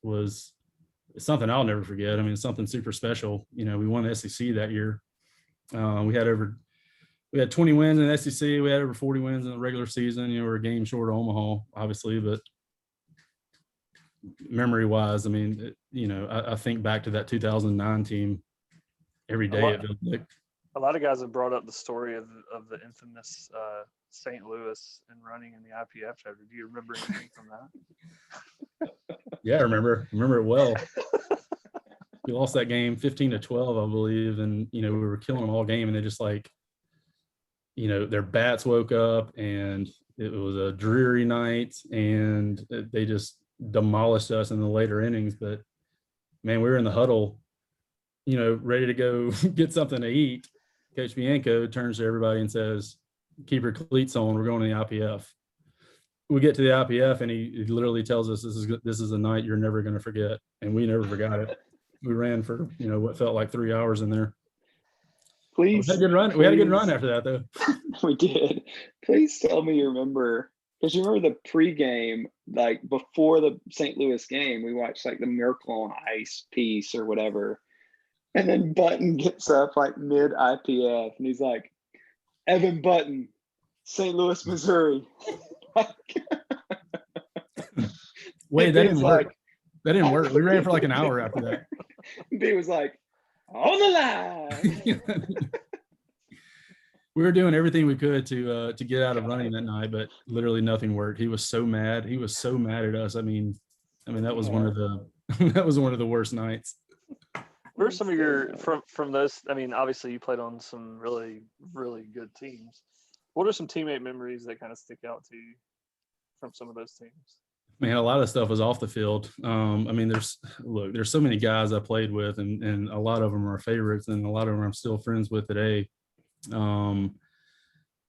something I'll never forget. I mean, it's something super special. We won the SEC that year. We had 20 wins in the SEC. We had over 40 wins in the regular season. We're a game short of Omaha, obviously, but memory-wise, I mean, I think back to that 2009 team every day. It feels like. A lot of guys have brought up the story of the infamous St. Louis and running in the IPF chapter. Do you remember anything from that? Yeah, I remember it well. We lost that game 15-12, I believe, and we were killing them all game, and they just like, their bats woke up, and it was a dreary night, and they just demolished us in the later innings. But man, we were in the huddle, ready to go get something to eat. Coach Bianco turns to everybody and says, "Keep your cleats on. We're going to the IPF." We get to the IPF, and he literally tells us, "This is a night you're never going to forget," and we never forgot it. We ran for what felt like 3 hours in there. Please, we had a good run. We had a good run after that, though. We did. Please tell me you remember, because you remember the pregame, like before the St. Louis game, we watched like the Miracle on Ice piece or whatever, and then Button gets up like mid IPF, and he's like, "Evan Button, St. Louis, Missouri." Wait, that didn't work. That didn't work. We ran for like an hour after that. B was like, "On the line." We were doing everything we could to get out of running that night, but literally nothing worked. He was so mad. He was so mad at us. I mean that was one of the worst nights. What are some of your from those? I mean, obviously you played on some really good teams. What are some teammate memories that kind of stick out to you from some of those teams? Man, a lot of stuff was off the field. I mean, there's so many guys I played with, and a lot of them are favorites, and a lot of them I'm still friends with today. You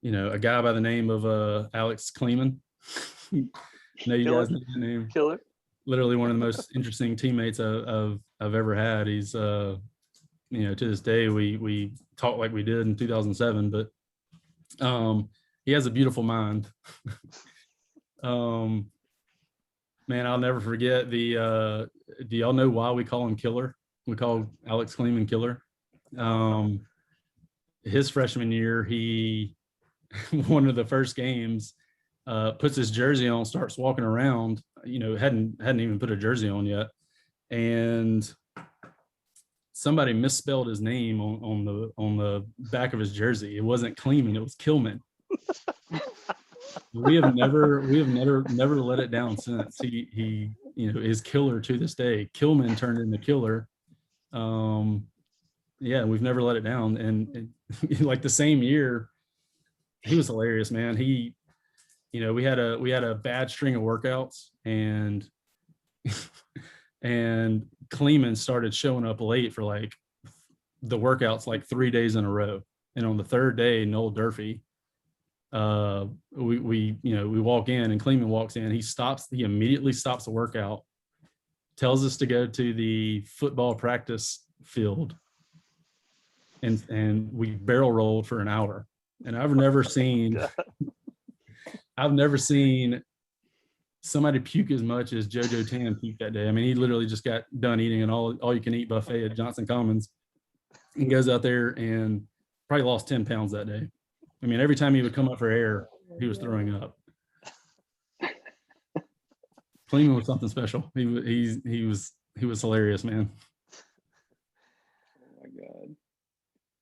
know, a guy by the name of Alex Kleeman. Know you guys know the name. Killer. Literally one of the most interesting teammates I've ever had. He's you know, to this day we talk like we did in 2007, but he has a beautiful mind. Man, I'll never forget do y'all know why we call him Killer? We call Alex Kleeman Killer. His freshman year, he one of the first games puts his jersey on, starts walking around, you know, hadn't even put a jersey on yet, and somebody misspelled his name on the back of his jersey. It wasn't Kleeman, it was Kilman. We have never let it down since. He you know, is Killer to this day. Kilman turned into Killer. Yeah, we've never let it down. And like the same year, he was hilarious, man. He, you know, we had a bad string of workouts, and and Kleeman started showing up late for like the workouts like 3 days in a row. And on the third day, Noel Durfee, we walk in, and Kleeman walks in. He immediately stops the workout, tells us to go to the football practice field, and we barrel rolled for an hour. And I've never seen somebody puke as much as JoJo Tan puked that day. I mean, he literally just got done eating an all you can eat buffet at Johnson Commons, and goes out there and probably lost 10 pounds that day. I mean, every time he would come up for air, he was throwing up. Kleeman was something special. He was hilarious, man. Oh my God.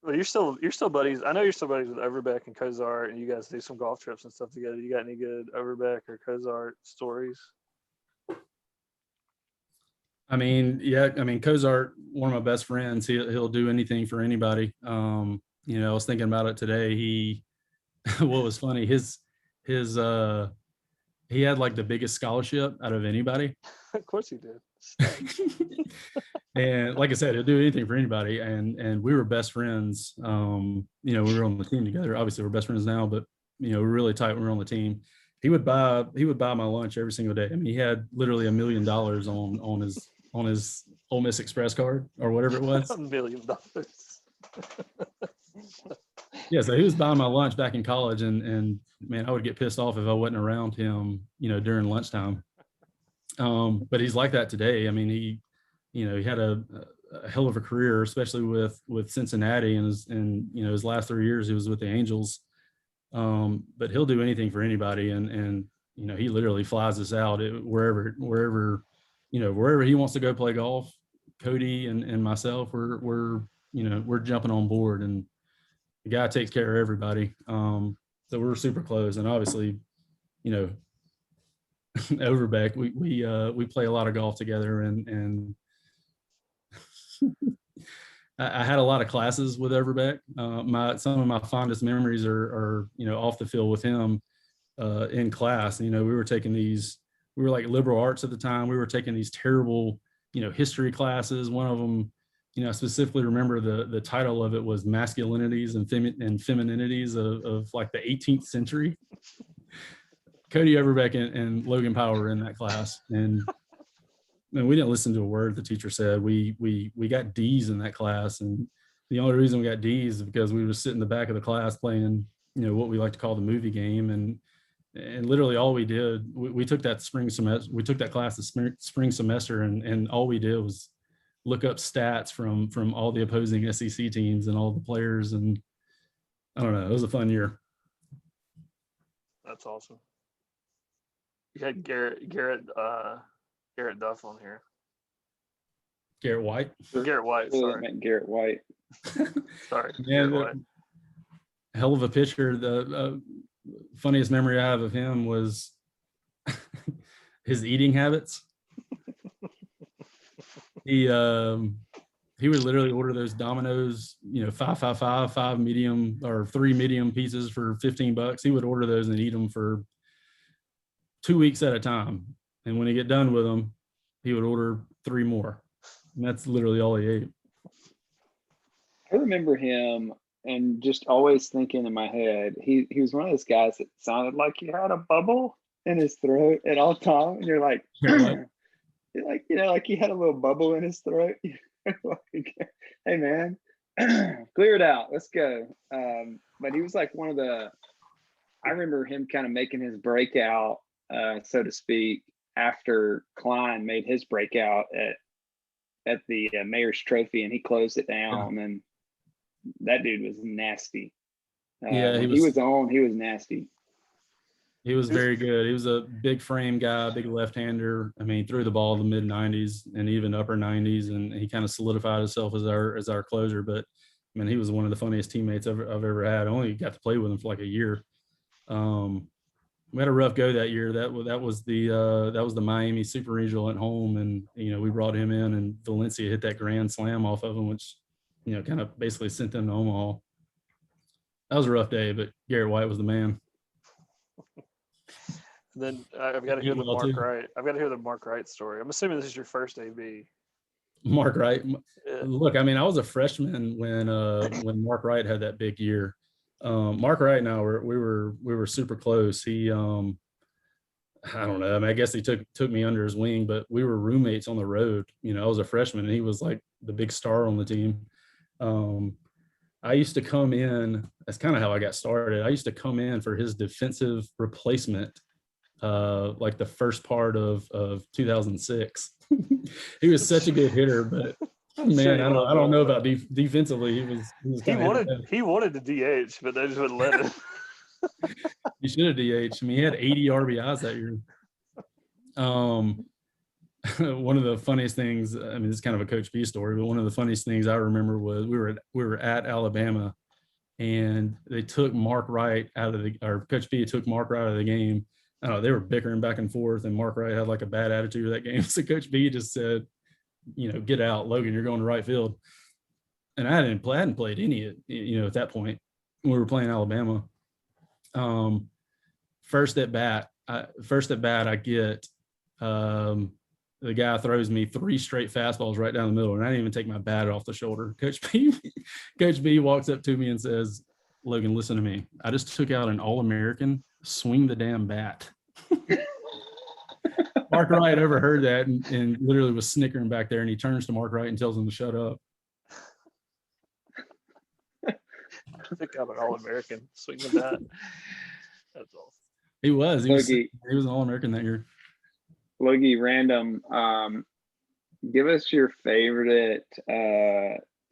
Well, you're still buddies. I know you're still buddies with Overbeck and Cozart, and you guys do some golf trips and stuff together. You got any good Overbeck or Cozart stories? I mean, yeah. I mean, Cozart, one of my best friends. He'll do anything for anybody. You know, I was thinking about it today. What was funny, he had like the biggest scholarship out of anybody. Of course he did. And like I said, he'll do anything for anybody. And we were best friends. You know, we were on the team together. Obviously, we're best friends now, but you know, we're really tight when we were on the team. He would buy my lunch every single day. I mean, he had literally $1 million on his Ole Miss Express card or whatever it was. $1 million. Yeah, so he was buying my lunch back in college, and man, I would get pissed off if I wasn't around him, you know, during lunchtime. But he's like that today. I mean, he had a hell of a career, especially with Cincinnati, and you know, his last 3 years he was with the Angels. But he'll do anything for anybody, and you know, he literally flies us out wherever he wants to go play golf. Cody and myself, we're jumping on board, and the guy takes care of everybody. So we're super close, and obviously, you know, Overbeck, we play a lot of golf together, and I had a lot of classes with Overbeck. Some of my fondest memories are you know, off the field with him in class. You know, we were like liberal arts at the time. We were taking these terrible, you know, history classes. One of them, you know, I specifically remember the title of it was Masculinities and Femininities of like the 18th century. Cody Overbeck and Logan Power were in that class, and we didn't listen to a word the teacher said. We got D's in that class, and the only reason we got D's is because we would sit in the back of the class playing, you know, what we like to call the movie game, and literally all we did, we took that spring semester, we took that class the spring semester, and all we did was look up stats from all the opposing SEC teams and all the players, and I don't know, it was a fun year. That's awesome. You had Garrett Duff on here. Garrett White. Garrett White. Sorry. Meant Garrett White. Sorry. Yeah, hell of a pitcher. The funniest memory I have of him was his eating habits. He he would literally order those Domino's, 5 medium or 3 medium pizzas for $15. He would order those and eat them for 2 weeks at a time. And when he get done with them, he would order 3 more. And that's literally all he ate. I remember him and just always thinking in my head, he was one of those guys that sounded like he had a bubble in his throat at all times. And you're like, like he had a little bubble in his throat. Like, hey man, clear it out. Let's go. But he was like I remember him kind of making his breakout, so to speak, after Klein made his breakout at the Mayor's Trophy, and he closed it down. And that dude was nasty. He was nasty. He was very good. He was a big frame guy, big left-hander. I mean, he threw the ball in the mid-90s and even upper 90s, and he kind of solidified himself as our closer. But I mean, he was one of the funniest teammates I've ever had. I only got to play with him for like a year. We had a rough go that year. That was the Miami Super Regional at home, and we brought him in, and Valencia hit that grand slam off of him, which kind of basically sent them to Omaha. That was a rough day, but Garrett White was the man. Then I've got to hear the Mark Wright. I've got to hear the Mark Wright story. I'm assuming this is your first AB. Mark Wright. Look, I mean, I was a freshman when Mark Wright had that big year. Mark Wright and I we were super close. He I don't know. I mean, I guess he took me under his wing, but we were roommates on the road. I was a freshman and he was like the big star on the team. I used to come in, that's kind of how I got started. I used to come in for his defensive replacement, like the first part of 2006. He was such a good hitter, but man, I don't know about defensively. He wanted to DH, but they just wouldn't let him. He should have DH. I mean, he had 80 RBIs that year. One of the funniest things, I mean, this is kind of a Coach B story, but one of the funniest things I remember was we were at Alabama, and they took Mark Wright Coach B took Mark Wright out of the game. I don't know, they were bickering back and forth, and Mark Wright had like a bad attitude of that game. So Coach B just said, get out, Logan, you're going to right field. And I hadn't played any, at that point when we were playing Alabama. First at bat, I get the guy throws me 3 straight fastballs right down the middle, and I didn't even take my bat off the shoulder. Coach B walks up to me and says, "Logan, listen to me. I just took out an All-American. Swing the damn bat." Mark Wright overheard that and literally was snickering back there, and he turns to Mark Wright and tells him to shut up. Took out an All-American. Swing the bat. That's awesome. He was an All-American that year. Logie, random. Give us your favorite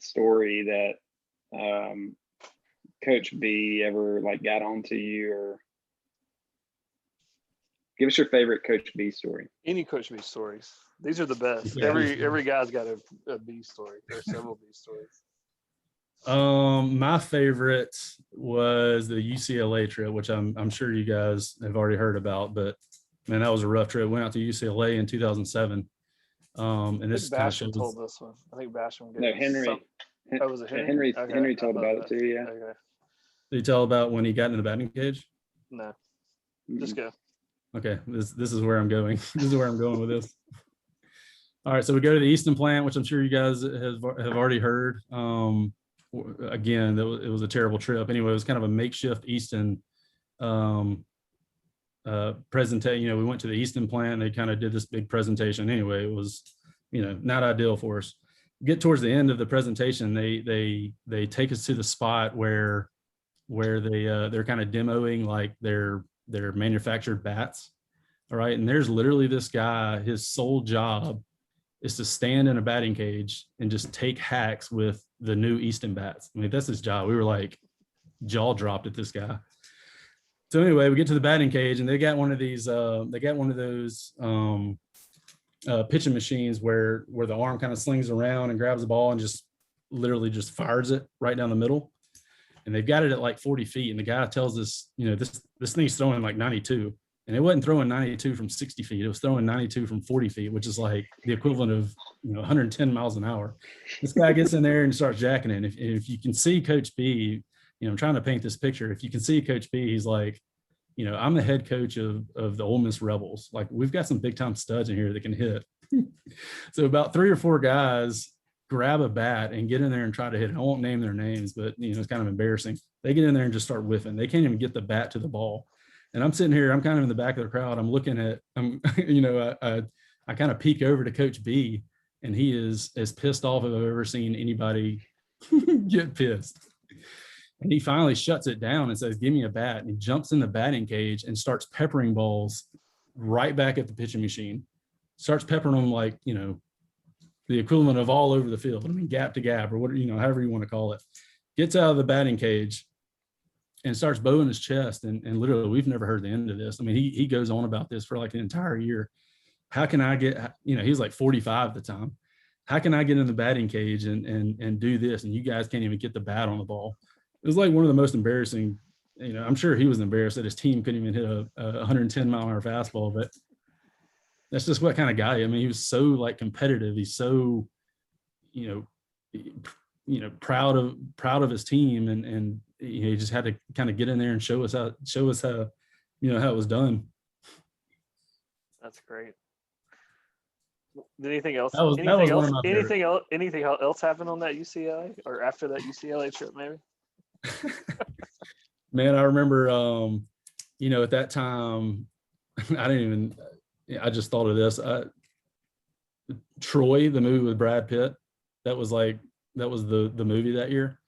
story that Coach B ever got onto you, or give us your favorite Coach B story. Any Coach B stories. These are the best. Yeah, every guy's got a B story. There's several B stories. My favorite was the UCLA trip, which I'm sure you guys have already heard about, but man, that was a rough trip. Went out to UCLA in 2007. And this kind of told this one. I think Basham. No, Henry. Was it Henry? Okay. Henry told about it too. Yeah. Okay. Did you tell about when he got in the batting cage? No. Just go. Okay, this is where I'm going. This is where I'm going with this. All right, so we go to the Easton plant, which I'm sure you guys have already heard. Again, it was a terrible trip. Anyway, it was kind of a makeshift Easton presentation. We went to the Easton plant. They kind of did this big presentation. Anyway, it was not ideal for us. Get towards the end of the presentation, they take us to the spot where they're kind of demoing like their manufactured bats. All right, and there's literally this guy, his sole job is to stand in a batting cage and just take hacks with the new Easton bats. I mean, that's his job. We were like jaw dropped at this guy. So anyway, we get to the batting cage, and they got one of those pitching machines where the arm kind of slings around and grabs the ball and just literally just fires it right down the middle. And they've got it at like 40 feet. And the guy tells us, this thing's throwing like 92. And it wasn't throwing 92 from 60 feet. It was throwing 92 from 40 feet, which is like the equivalent of 110 miles an hour. This guy gets in there and starts jacking it. And if you can see Coach B, I'm trying to paint this picture. If you can see Coach B, he's like, I'm the head coach of the Ole Miss Rebels. Like, we've got some big time studs in here that can hit. So about 3 or 4 guys grab a bat and get in there and try to hit it. I won't name their names, but it's kind of embarrassing. They get in there and just start whiffing. They can't even get the bat to the ball. And I'm sitting here, I'm kind of in the back of the crowd. I'm looking at, I kind of peek over to Coach B, and he is as pissed off as I've ever seen anybody get pissed. And he finally shuts it down and says, "Give me a bat." And he jumps in the batting cage and starts peppering balls right back at the pitching machine. Starts peppering them like, the equivalent of all over the field. I mean, gap to gap, or what, however you want to call it. Gets out of the batting cage and starts bowing his chest. And literally, we've never heard the end of this. I mean, he goes on about this for like an entire year. How can I get, he's like 45 at the time. How can I get in the batting cage and do this? And you guys can't even get the bat on the ball. It was like one of the most embarrassing, I'm sure he was embarrassed that his team couldn't even hit a 110 mile an hour fastball, but that's just what kind of guy. I mean, he was so like competitive. He's so, proud of his team, and he just had to kind of get in there and show us how how it was done. That's great. Did anything else? That was one of my anything else happen on that UCLA or after that UCLA trip? Maybe. Man, I remember, at that time, I just thought of this. Troy, the movie with Brad Pitt, that was the movie that year.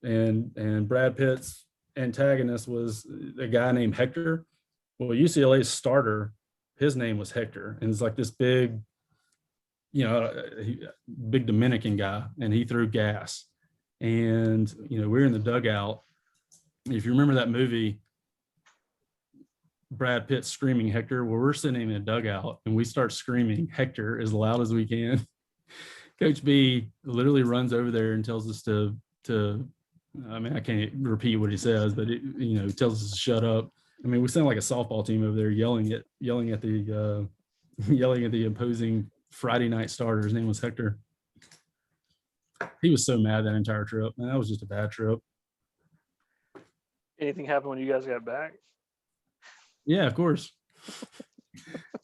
And Brad Pitt's antagonist was a guy named Hector. Well, UCLA's starter, his name was Hector. And it's like this big, big Dominican guy, and he threw gas. And, we're in the dugout. If you remember that movie, Brad Pitt screaming Hector, well, we're sitting in a dugout and we start screaming Hector as loud as we can. Coach B literally runs over there and tells us to I mean, I can't repeat what he says, but it, tells us to shut up. I mean, we sound like a softball team over there yelling at the opposing Friday night starter. His name was Hector. He was so mad that entire trip. Man, that was just a bad trip. Anything happened when you guys got back? Yeah, of course.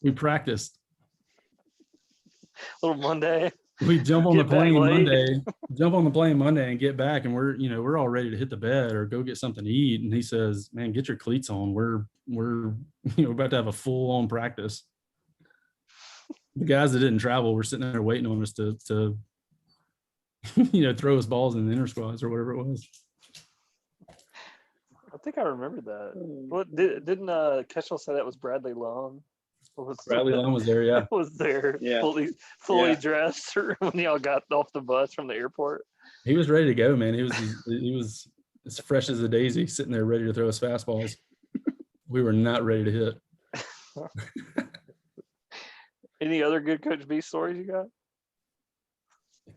We practiced. Little Monday. We jump on the plane Monday and get back, and we're all ready to hit the bed or go get something to eat. And he says, "Man, get your cleats on. We're about to have a full on practice." The guys that didn't travel were sitting there waiting on us to throw us balls in the inner squads or whatever it was. I think I remember that. What didn't Ketchel say that was Bradley Long? Bradley Long was there, yeah. Was there, yeah. fully dressed when y'all got off the bus from the airport? He was ready to go, man. He was as fresh as a daisy, sitting there ready to throw us fastballs. We were not ready to hit. Any other good Coach B stories you got?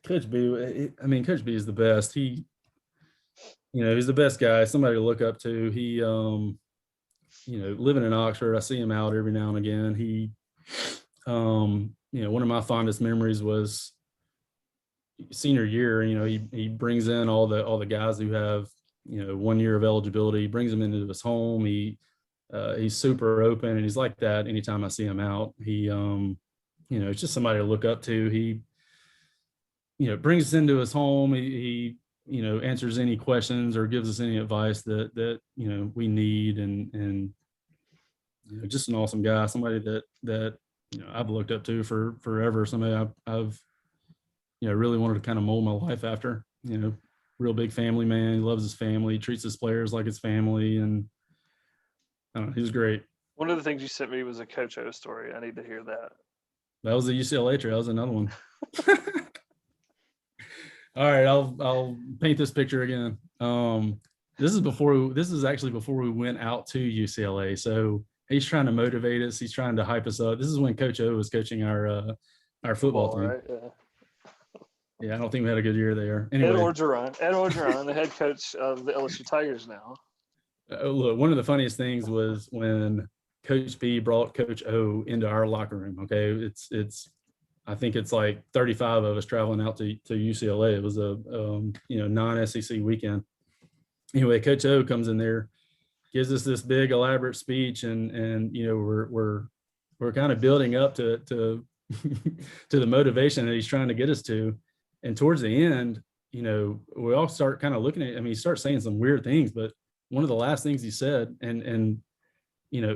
Coach B, Coach B is the best. He's the best guy, somebody to look up to. He, living in Oxford, I see him out every now and again. He, one of my fondest memories was senior year. He brings in all the guys who have, 1 year of eligibility. He brings them into his home. He's super open, and he's like that anytime I see him out. He, it's just somebody to look up to. He, brings us into his home. He answers any questions or gives us any advice that we need, and just an awesome guy, somebody that I've looked up to for forever, somebody I've really wanted to kind of mold my life after. Real big family man. He loves his family, treats his players like his family, and he was great. One of the things you sent me was a Coach O story. I need to hear that. That was the UCLA trip. That was another one. All right, I'll paint this picture again. This is actually before we went out to UCLA. So he's trying to motivate us. He's trying to hype us up. This is when Coach O was coaching our football team. Right? Yeah, I don't think we had a good year there. Anyway, Ed Orgeron, the head coach of the LSU Tigers now. Look, one of the funniest things was when Coach B brought Coach O into our locker room. Okay, it's I think it's like 35 of us traveling out to UCLA. It was a non-SEC weekend. Anyway, Coach O comes in there, gives us this big elaborate speech, and we're kind of building up to to the motivation that he's trying to get us to. And towards the end, we all start kind of looking at, he starts saying some weird things, but one of the last things he said, and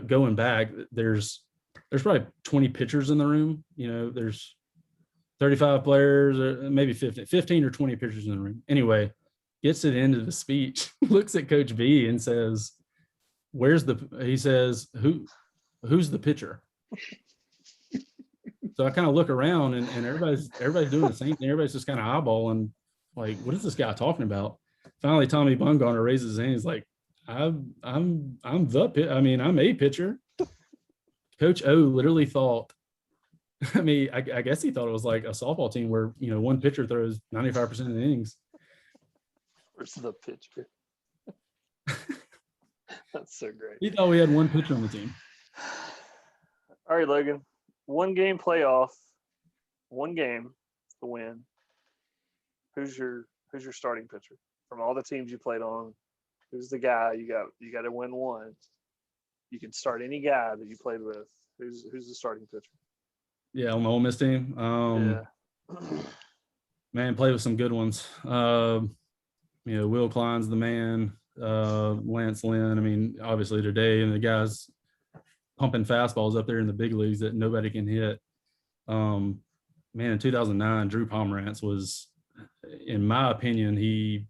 going back, there's probably 20 pitchers in the room. There's 35 players, or maybe 15 or 20 pitchers in the room. Anyway, gets to the end of the speech, looks at Coach B and says, he says, who's the pitcher? So I kind of look around and everybody's doing the same thing. Everybody's just kind of eyeballing, like, what is this guy talking about? Finally, Tommy Bumgarner raises his hand. He's like, I'm a pitcher. Coach O literally thought, I guess he thought it was like a softball team where, one pitcher throws 95% of the innings. Where's the pitcher? That's so great. He thought we had one pitcher on the team. All right, Logan. 1 game playoff, 1 game to win. Who's your starting pitcher from all the teams you played on? Who's the guy you got to win one? You can start any guy that you played with. Who's the starting pitcher? Yeah, on the Ole Miss team. Man, played with some good ones. Will Klein's the man. Lance Lynn. Obviously today, and the guys pumping fastballs up there in the big leagues that nobody can hit. In 2009, Drew Pomerantz was, in my opinion, he's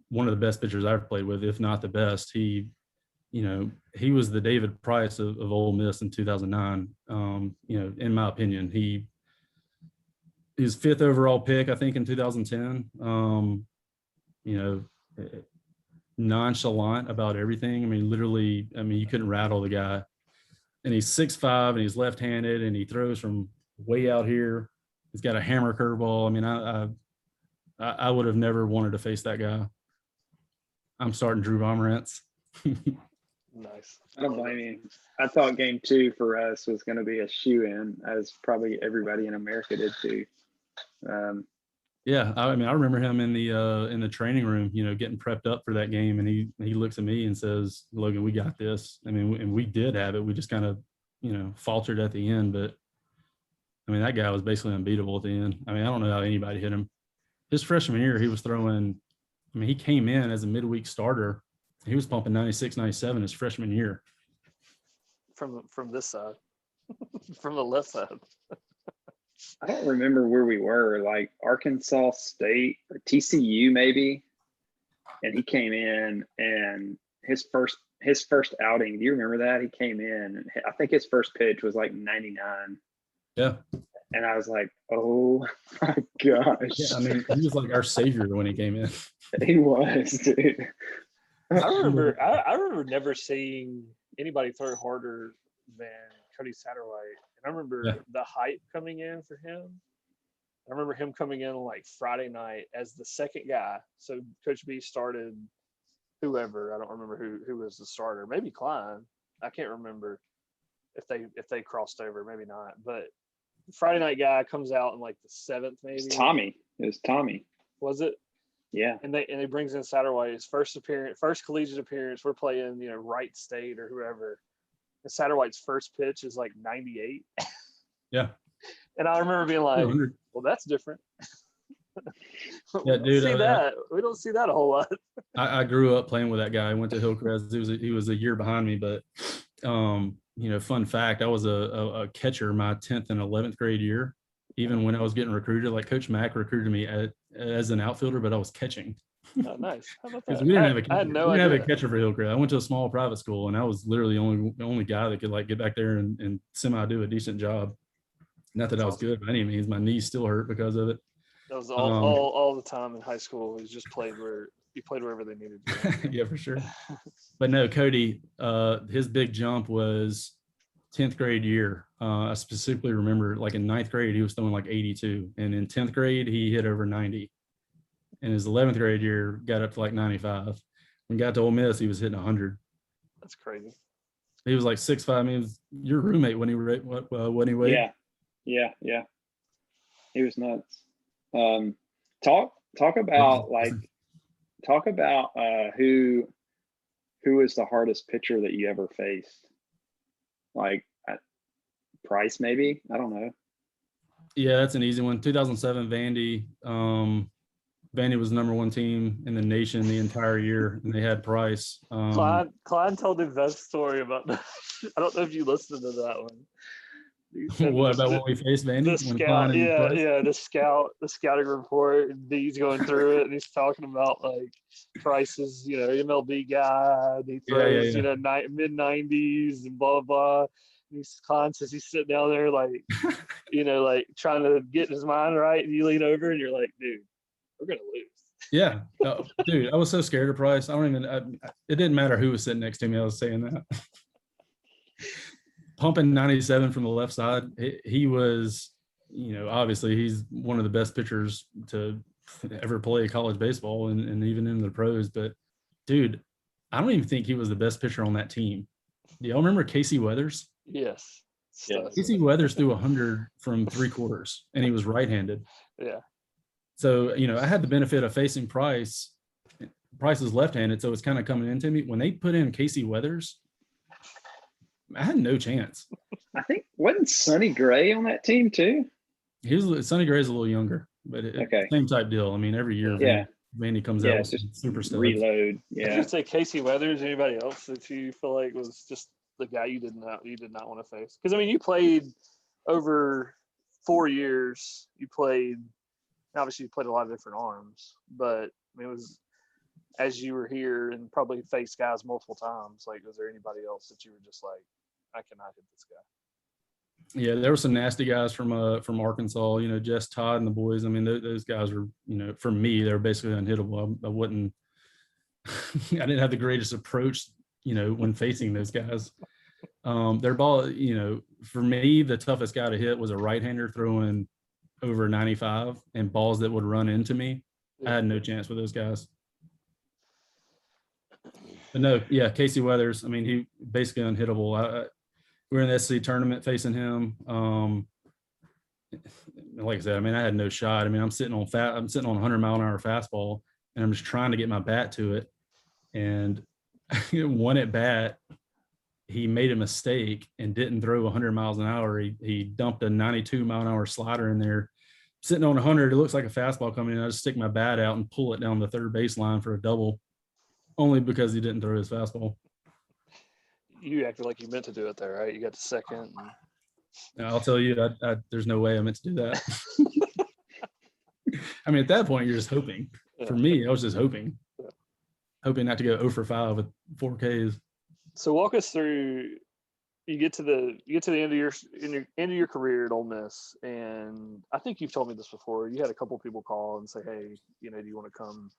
one of the best pitchers I've played with, if not the best. He was the David Price of Ole Miss in 2009. In my opinion, his 5th overall pick, I think, in 2010. Nonchalant about everything. Literally, you couldn't rattle the guy. And he's 6'5", and he's left-handed, and he throws from way out here. He's got a hammer curveball. I would have never wanted to face that guy. I'm starting Drew Pomerantz. Nice. I don't blame you. I thought game 2 for us was going to be a shoe-in, as probably everybody in America did too. Yeah, I remember him in the training room, getting prepped up for that game, and he looks at me and says, "Logan, we got this." And we did have it. We just kind of, faltered at the end, but that guy was basically unbeatable at the end. I don't know how anybody hit him. His freshman year, he was throwing. He came in as a midweek starter. He was pumping 96, 97 his freshman year. From this side, from the left side. I don't remember where we were, like Arkansas State or TCU maybe. And he came in, and his first outing, do you remember that? He came in, and I think his first pitch was like 99. Yeah. And I was like, oh my gosh. Yeah, he was like our savior when he came in. He was, dude. I remember never seeing anybody throw harder than Cody Satterwhite. And I remember the hype coming in for him. I remember him coming in like Friday night as the second guy. So Coach B started whoever. I don't remember who was the starter. Maybe Klein. I can't remember if they crossed over. Maybe not. But the Friday night guy comes out in like the 7th, maybe. It was Tommy. Was it? Yeah. And he brings in Satterwhite, his first collegiate appearance. We're playing, Wright State or whoever. And Satterwhite's first pitch is like 98. Yeah. And I remember being like, well, that's different. Yeah, dude. We don't see that a whole lot. I grew up playing with that guy. I went to Hillcrest. He was a year behind me, but fun fact, I was a catcher my 10th and 11th grade year. Even when I was getting recruited, like Coach Mack recruited me as an outfielder, but I was catching. Oh, nice. How about that? We didn't have a catcher. I had no we idea. didn't have a catcher for Hillcrest. I went to a small private school, and I was literally the only guy that could like get back there and semi do a decent job. Not that I was good by any means. My knees still hurt because of it. That was all the time in high school. You just played wherever they needed you. Yeah, for sure. But no, Cody, his big jump was 10th grade year. I specifically remember, like in 9th grade, he was throwing like 82, and in 10th grade, he hit over 90. In his 11th grade year, got up to like 95. When he got to Ole Miss, he was hitting 100. That's crazy. He was like 6'5". He was your roommate when he weighed. Yeah, Yeah. He was nuts. Talk about who is the hardest pitcher that you ever faced? Like Price, maybe? I don't know. Yeah, that's an easy one. 2007 Vandy. Vandy was number one team in the nation the entire year, and they had Price. Clyde told the best story about I don't know if you listened to that one. What about what we faced Vandy? The scout, the scouting report. He's going through it, and he's talking about like Price's, MLB guy. And he throws, mid 90s and blah blah. And he's conscious. He's sitting down there like, like trying to get his mind right. And you lean over, and you're like, dude, we're gonna lose. Yeah, dude, I was so scared of Price. It didn't matter who was sitting next to me. I was saying that. Pumping 97 from the left side. He was, obviously he's one of the best pitchers to ever play college baseball and even in the pros. But dude, I don't even think he was the best pitcher on that team. Do y'all remember Casey Weathers? Yes. Casey Weathers threw 100 from 3/4, and he was right-handed. Yeah. So, I had the benefit of facing Price. Price is left-handed, so it's kind of coming into me. When they put in Casey Weathers, I had no chance. I think wasn't Sonny Gray on that team too? Sonny Gray's a little younger, but same type deal. I mean, every year, Vandy comes out with super stuff. Reload. Yeah. Did you say Casey Weathers? Anybody else that you feel like was just the guy you did not want to face? Because you played over 4 years. Obviously you played a lot of different arms, but it was as you were here and probably faced guys multiple times. Like, was there anybody else that you were just like, I cannot hit this guy? Yeah, there were some nasty guys from Arkansas. Jess Todd and the boys. Those guys were, for me, they were basically unhittable. I wouldn't. I didn't have the greatest approach, when facing those guys. Their ball, for me, the toughest guy to hit was a right-hander throwing over 95 and balls that would run into me. I had no chance with those guys. But no, yeah, Casey Weathers. He basically unhittable. We were in the SC tournament facing him. Like I said, I had no shot. I'm sitting on 100-mile-an-hour fastball, and I'm just trying to get my bat to it. And one at bat, he made a mistake and didn't throw 100 miles an hour. He dumped a 92-mile-an-hour slider in there. Sitting on 100, it looks like a fastball coming in. I just stick my bat out and pull it down the third baseline for a double, only because he didn't throw his fastball. You acted like you meant to do it there, right? You got to second. I'll tell you, there's no way I meant to do that. At that point, you're just hoping. Yeah. For me, I was just hoping. Yeah. Hoping not to go 0 for 5 with 4 Ks. So walk us through. You get to the end of your career at Ole Miss, and I think you've told me this before. You had a couple people call and say, "Hey, do you want to come?"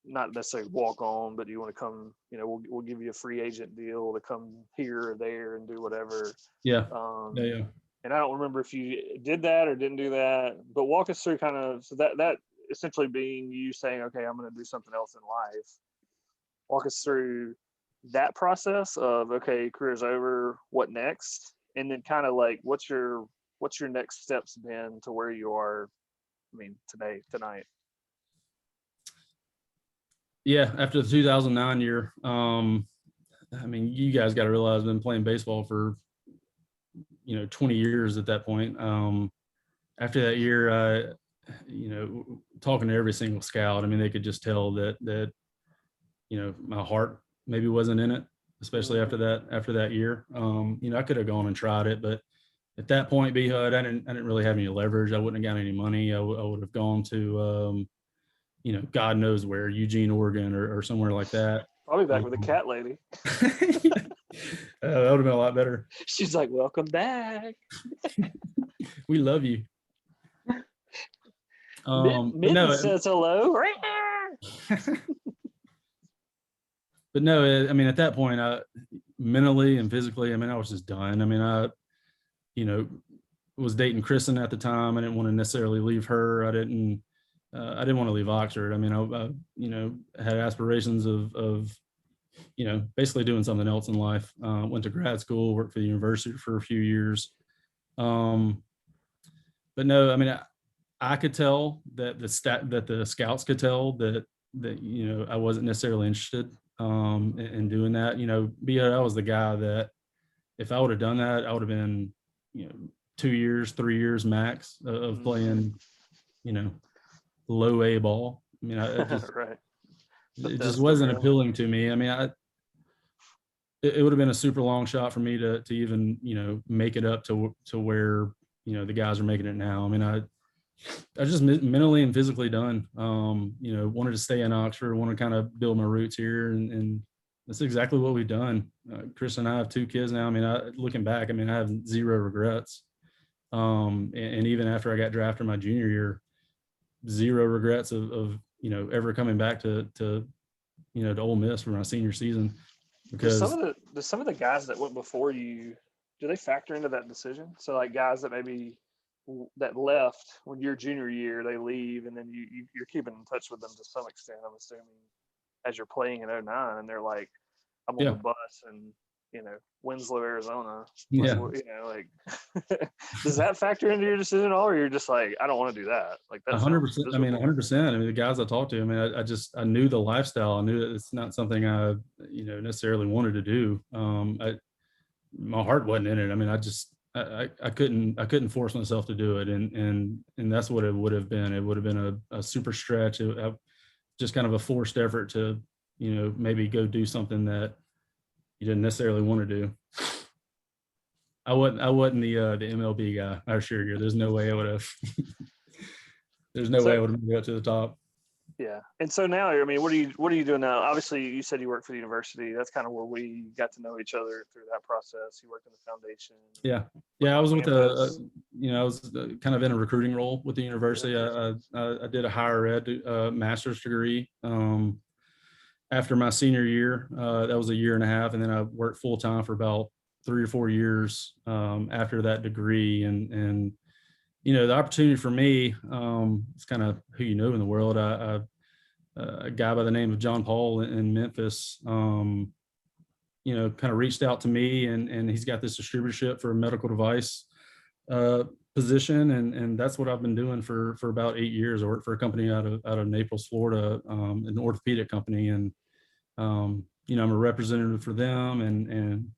Not necessarily walk on, but do you want to come? We'll give you a free agent deal to come here or there and do whatever. Yeah. Yeah. And I don't remember if you did that or didn't do that, but walk us through kind of that essentially being you saying, "Okay, I'm going to do something else in life." Walk us through that process of, okay, career's over, what next? And then kind of like, what's your next steps been to where you are, tonight? Yeah, after the 2009 year, you guys got to realize I've been playing baseball for, 20 years at that point. After that year, talking to every single scout, they could just tell that my heart maybe wasn't in it, especially after that year. I could have gone and tried it, but at that point, B-HUD, I didn't really have any leverage. I wouldn't have got any money. I would have gone to, God knows where, Eugene, Oregon, or somewhere like that. I'll be back with a cat lady. That would have been a lot better. She's like, "Welcome back. We love you." Mitten says hello. But no, at that point, mentally and physically, I was just done. I was dating Kristen at the time. I didn't want to necessarily leave her. I didn't want to leave Oxford. I had aspirations of basically doing something else in life. Went to grad school, worked for the university for a few years. But no, I mean, I could tell that the scouts could tell that I wasn't necessarily interested in doing that. I was the guy that if I would have done that, I would have been 2 years, 3 years max of playing low A ball. I mean, right. It just wasn't appealing to me. I mean, it would have been a super long shot for me to even make it up to where the guys are making it now. I mean, I was just mentally and physically done. Wanted to stay in Oxford, want to kind of build my roots here, and that's exactly what we've done. Chris and I have 2 kids now. I mean, looking back, I mean, I have 0 regrets. And even after I got drafted my junior year, 0 regrets of ever coming back to Ole Miss for my senior season. Because do some of the guys that went before you, do they factor into that decision? So like guys that maybe that left when your junior year, they leave, and then you're keeping in touch with them to some extent, I'm assuming, as you're playing in 09, and they're like, I'm on the bus and Winslow, Arizona. Yeah. Like does that factor into your decision at all, or you're just like, I don't want to do that? Like that's 100%. I mean, 100%. I mean, the guys I talked to, I mean, I knew the lifestyle. I knew that it's not something I, necessarily wanted to do. My heart wasn't in it. I mean, I couldn't force myself to do it. And that's what it would have been. It would have been a super stretch. Just kind of a forced effort to, maybe go do something that you didn't necessarily want to do. I wasn't the MLB guy. I assure you, there's no way I would have. There's no way I would have made it up to the top. Yeah. And so now, I mean, what are you doing now? Obviously, you said you work for the university. That's kind of where we got to know each other through that process. You worked in the foundation. Yeah. I was with I was kind of in a recruiting role with the university. I did a higher ed master's degree after my senior year. That was a year and a half, and then I worked full time for about 3 or 4 years after that degree. And the opportunity for me, it's kind of who in the world. A guy by the name of John Paul in Memphis, kind of reached out to me, and he's got this distributorship for a medical device position, and that's what I've been doing for about 8 years. I work for a company out of Naples, Florida, an orthopedic company, and I'm a representative for them, and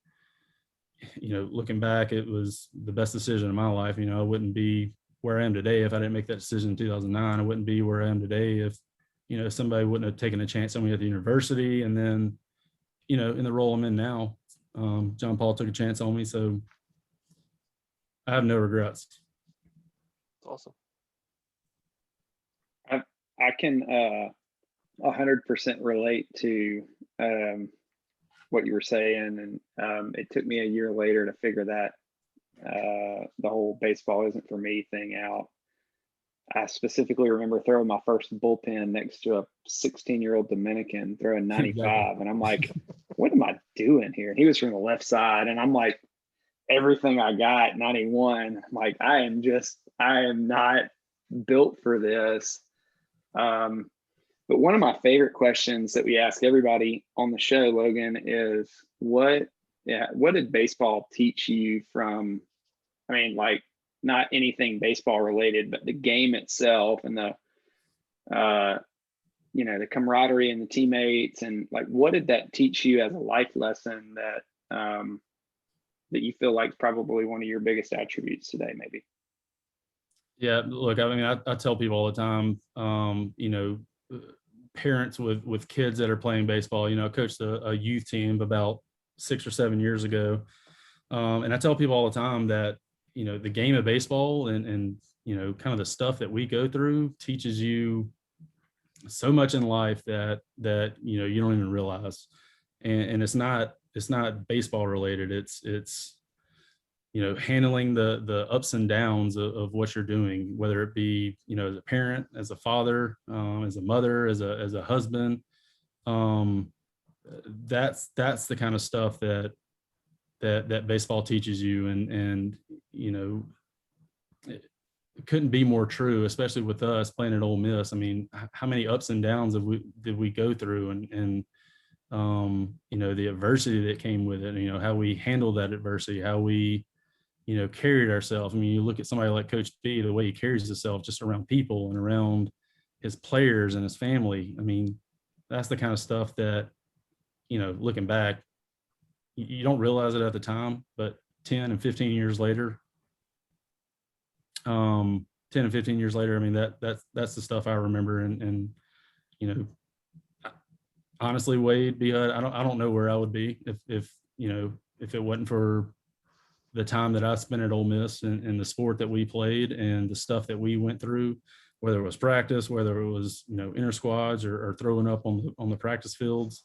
looking back, it was the best decision of my life. I wouldn't be where I am today if I didn't make that decision in 2009. I wouldn't be where I am today if, somebody wouldn't have taken a chance on me at the university. And then, in the role I'm in now, John Paul took a chance on me. So I have no regrets. Awesome. I can 100% relate to what you were saying, and it took me a year later to figure that the whole baseball isn't for me thing out. I specifically remember throwing my first bullpen next to a 16-year-old Dominican throwing 95, and I'm like, what am I doing here? And he was from the left side, and I'm like, everything I got 91. I'm like, I am not built for this. But one of my favorite questions that we ask everybody on the show, Logan, is what did baseball teach you from, I mean, like, not anything baseball related, but the game itself and the camaraderie and the teammates, and like, what did that teach you as a life lesson that that you feel like is probably one of your biggest attributes today, maybe? Yeah, look, I mean, I tell people all the time, parents with kids that are playing baseball, I coached a youth team about 6 or 7 years ago. And I tell people all the time that, the game of baseball and kind of the stuff that we go through teaches you so much in life that you don't even realize. And it's not baseball related. It's handling the ups and downs of what you're doing, whether it be, as a parent, as a father, as a mother, as a husband. That's the kind of stuff that baseball teaches you, and it couldn't be more true, especially with us playing at Ole Miss. I mean, how many ups and downs did we go through, and the adversity that came with it, how we handled that adversity, how we carried ourselves. I mean, you look at somebody like Coach B, the way he carries himself just around people and around his players and his family. I mean, that's the kind of stuff that, looking back, you don't realize it at the time, but 10 and 15 years later, I mean, that's the stuff I remember. And honestly, Wade, I don't know where I would be if it wasn't for the time that I spent at Ole Miss and the sport that we played and the stuff that we went through, whether it was practice, whether it was, inter squads or throwing up on the practice fields.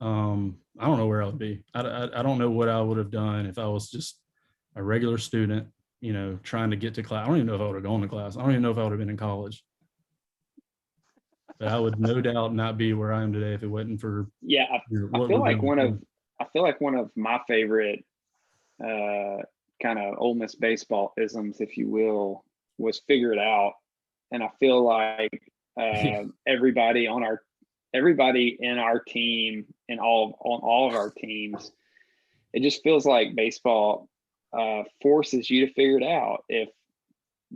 I don't know where I would be. I don't know what I would have done if I was just a regular student, trying to get to class. I don't even know if I would have gone to class. I don't even know if I would have been in college. But I would no doubt not be where I am today if it wasn't for I feel like one of my favorite kind of Ole Miss baseball isms, if you will, was figure it out. And I feel like everybody in our team and on all of our teams, it just feels like baseball forces you to figure it out. If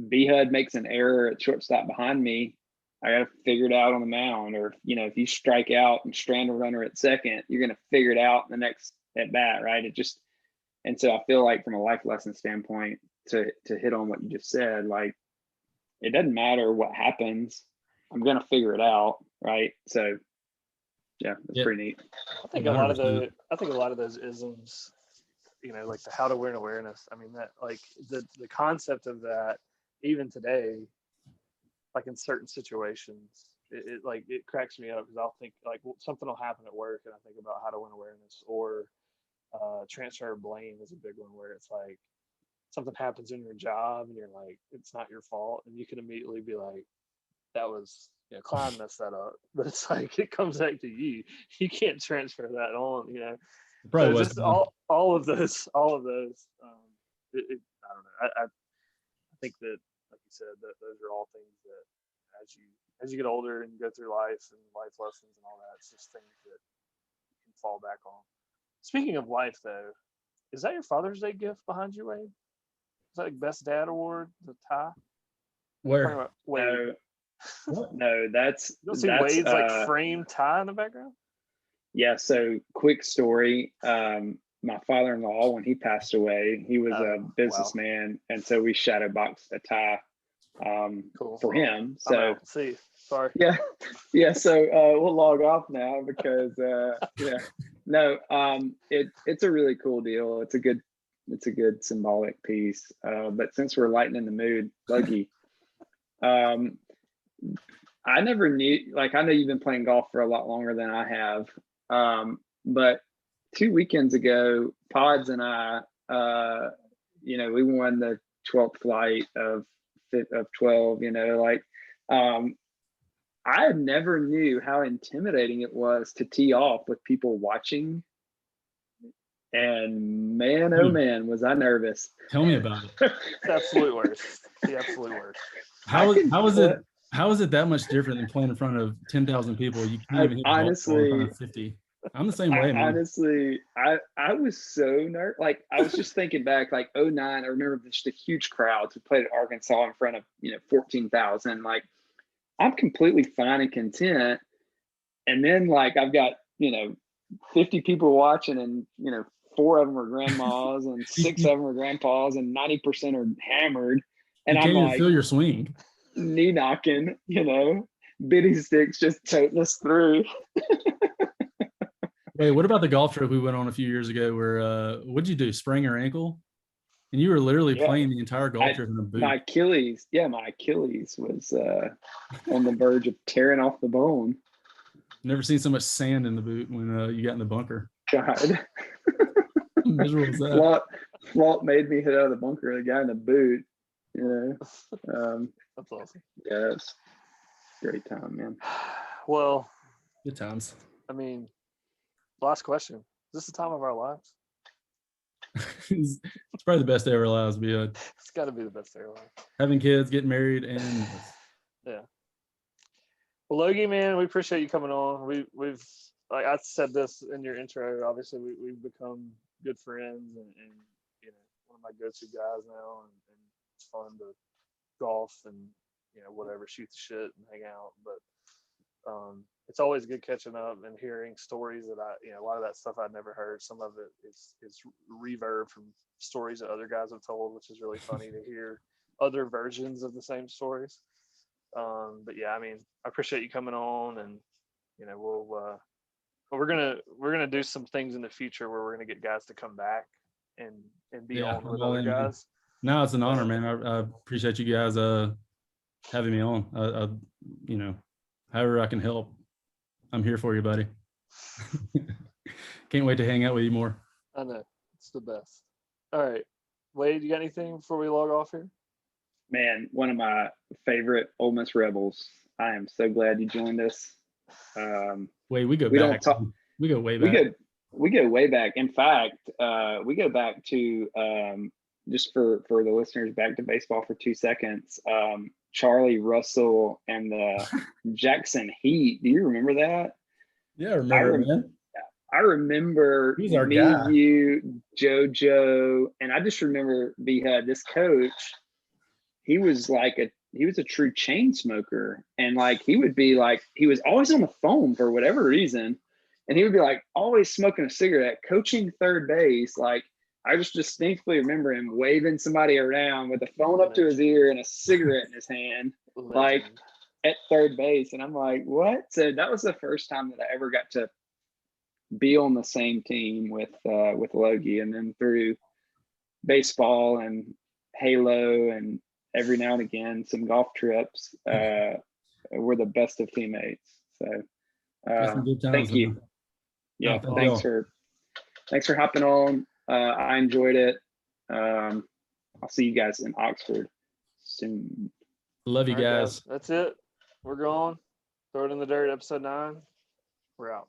B-Hud makes an error at shortstop behind me, I got to figure it out on the mound. Or, if you strike out and strand a runner at second, you're going to figure it out in the next at bat, right? And so I feel like from a life lesson standpoint, to hit on what you just said, like, it doesn't matter what happens, I'm going to figure it out, right? So yeah, it's pretty neat. I think a lot of those isms, like the how to win awareness. I mean, that, like, the concept of that, even today, like in certain situations, it cracks me up, because I'll think, like, something will happen at work and I think about how to win awareness, or transfer of blame is a big one, where it's like something happens in your job and you're like, it's not your fault, and you can immediately be like, that was, Klein messed that up. But it's like, it comes back to you. You can't transfer that on, Probably so was just all of those I don't know. I think that, like you said, that those are all things that as you get older and you go through life and life lessons and all that, it's just things that you can fall back on. Speaking of life, though, is that your Father's Day gift behind you, Wade? Is that like Best Dad Award, the tie? Where? Wade. No, that's You don't see Wade's like framed tie in the background? Yeah. So quick story. My father-in-law, when he passed away, he was a businessman. Wow. And so we shadow boxed a tie cool. For him. So see, sorry. Yeah. So we'll log off now because no, it's a really cool deal. It's a good symbolic piece. But since we're lightening the mood, Logie, I never knew, like, I know you've been playing golf for a lot longer than I have. But 2 weekends ago, Pods and I, we won the 12th flight of 12, I never knew how intimidating it was to tee off with people watching. And man, oh man, was I nervous. Tell me about it. It's the absolute worst. The absolute worst. How is it that much different than playing in front of 10,000 people? You can't even hit honestly, in front of 50. I'm the same way, man. Honestly, I was so nervous. Like, I was just thinking back, like 2009, I remember just a huge crowds. We played at Arkansas in front of 14,000. Like, I'm completely fine and content. And then, like, I've got 50 people watching, and 4 of them are grandmas and 6 of them are grandpas, and 90% are hammered. And you can't I'm even like, feel your swing. Knee knocking, bitty sticks just toting us through. Wait, what about the golf trip we went on a few years ago where what'd you do, sprain your ankle? And you were literally playing the entire golf trip in a boot. My Achilles was on the verge of tearing off the bone. Never seen so much sand in the boot when you got in the bunker. God. Miserable as that. Flaunt made me hit out of the bunker, the guy in the boot. That's awesome. Yeah, it's great time, man. Well, good times. I mean, last question. Is this the time of our lives? It's probably the best day of our lives, B-Hud. It's got to be the best day of our lives. Having kids, getting married, and yeah. Well, Logie, man, we appreciate you coming on. We've like I said this in your intro. Obviously, we've become good friends, and one of my go-to guys now, and it's fun to golf and whatever, shoot the shit and hang out. But it's always good catching up and hearing stories that a lot of that stuff I'd never heard. Some of it is reverb from stories that other guys have told, which is really funny to hear other versions of the same stories. But yeah, I mean, I appreciate you coming on, and we're gonna do some things in the future where we're gonna get guys to come back and be on with other guys. No, it's an honor, man. I appreciate you guys having me on. However I can help, I'm here for you, buddy. Can't wait to hang out with you more. I know, it's the best. All right, Wade, you got anything before we log off here? Man, one of my favorite Ole Miss Rebels. I am so glad you joined us. Wait, we go back. We go way back. We go way back. In fact, we go back to just for the listeners, back to baseball for 2 seconds. Charlie Russell and the Jackson Heat. Do you remember that? Yeah, I remember, man. I remember He's our me, guy. you, JoJo, and I just remember this coach. He was a true chain smoker, and he was always on the phone for whatever reason, and he would be always smoking a cigarette, coaching third base. I just distinctly remember him waving somebody around with the phone up to his ear and a cigarette in his hand, at third base. And I'm like, what? So that was the first time that I ever got to be on the same team with Logie. And then through baseball and Halo and every now and again some golf trips, we're the best of teammates. So thank you. Yeah, thanks for hopping on. I enjoyed it. I'll see you guys in Oxford soon. Love you guys. That's it. We're gone. Throw it in the dirt, episode 9. We're out.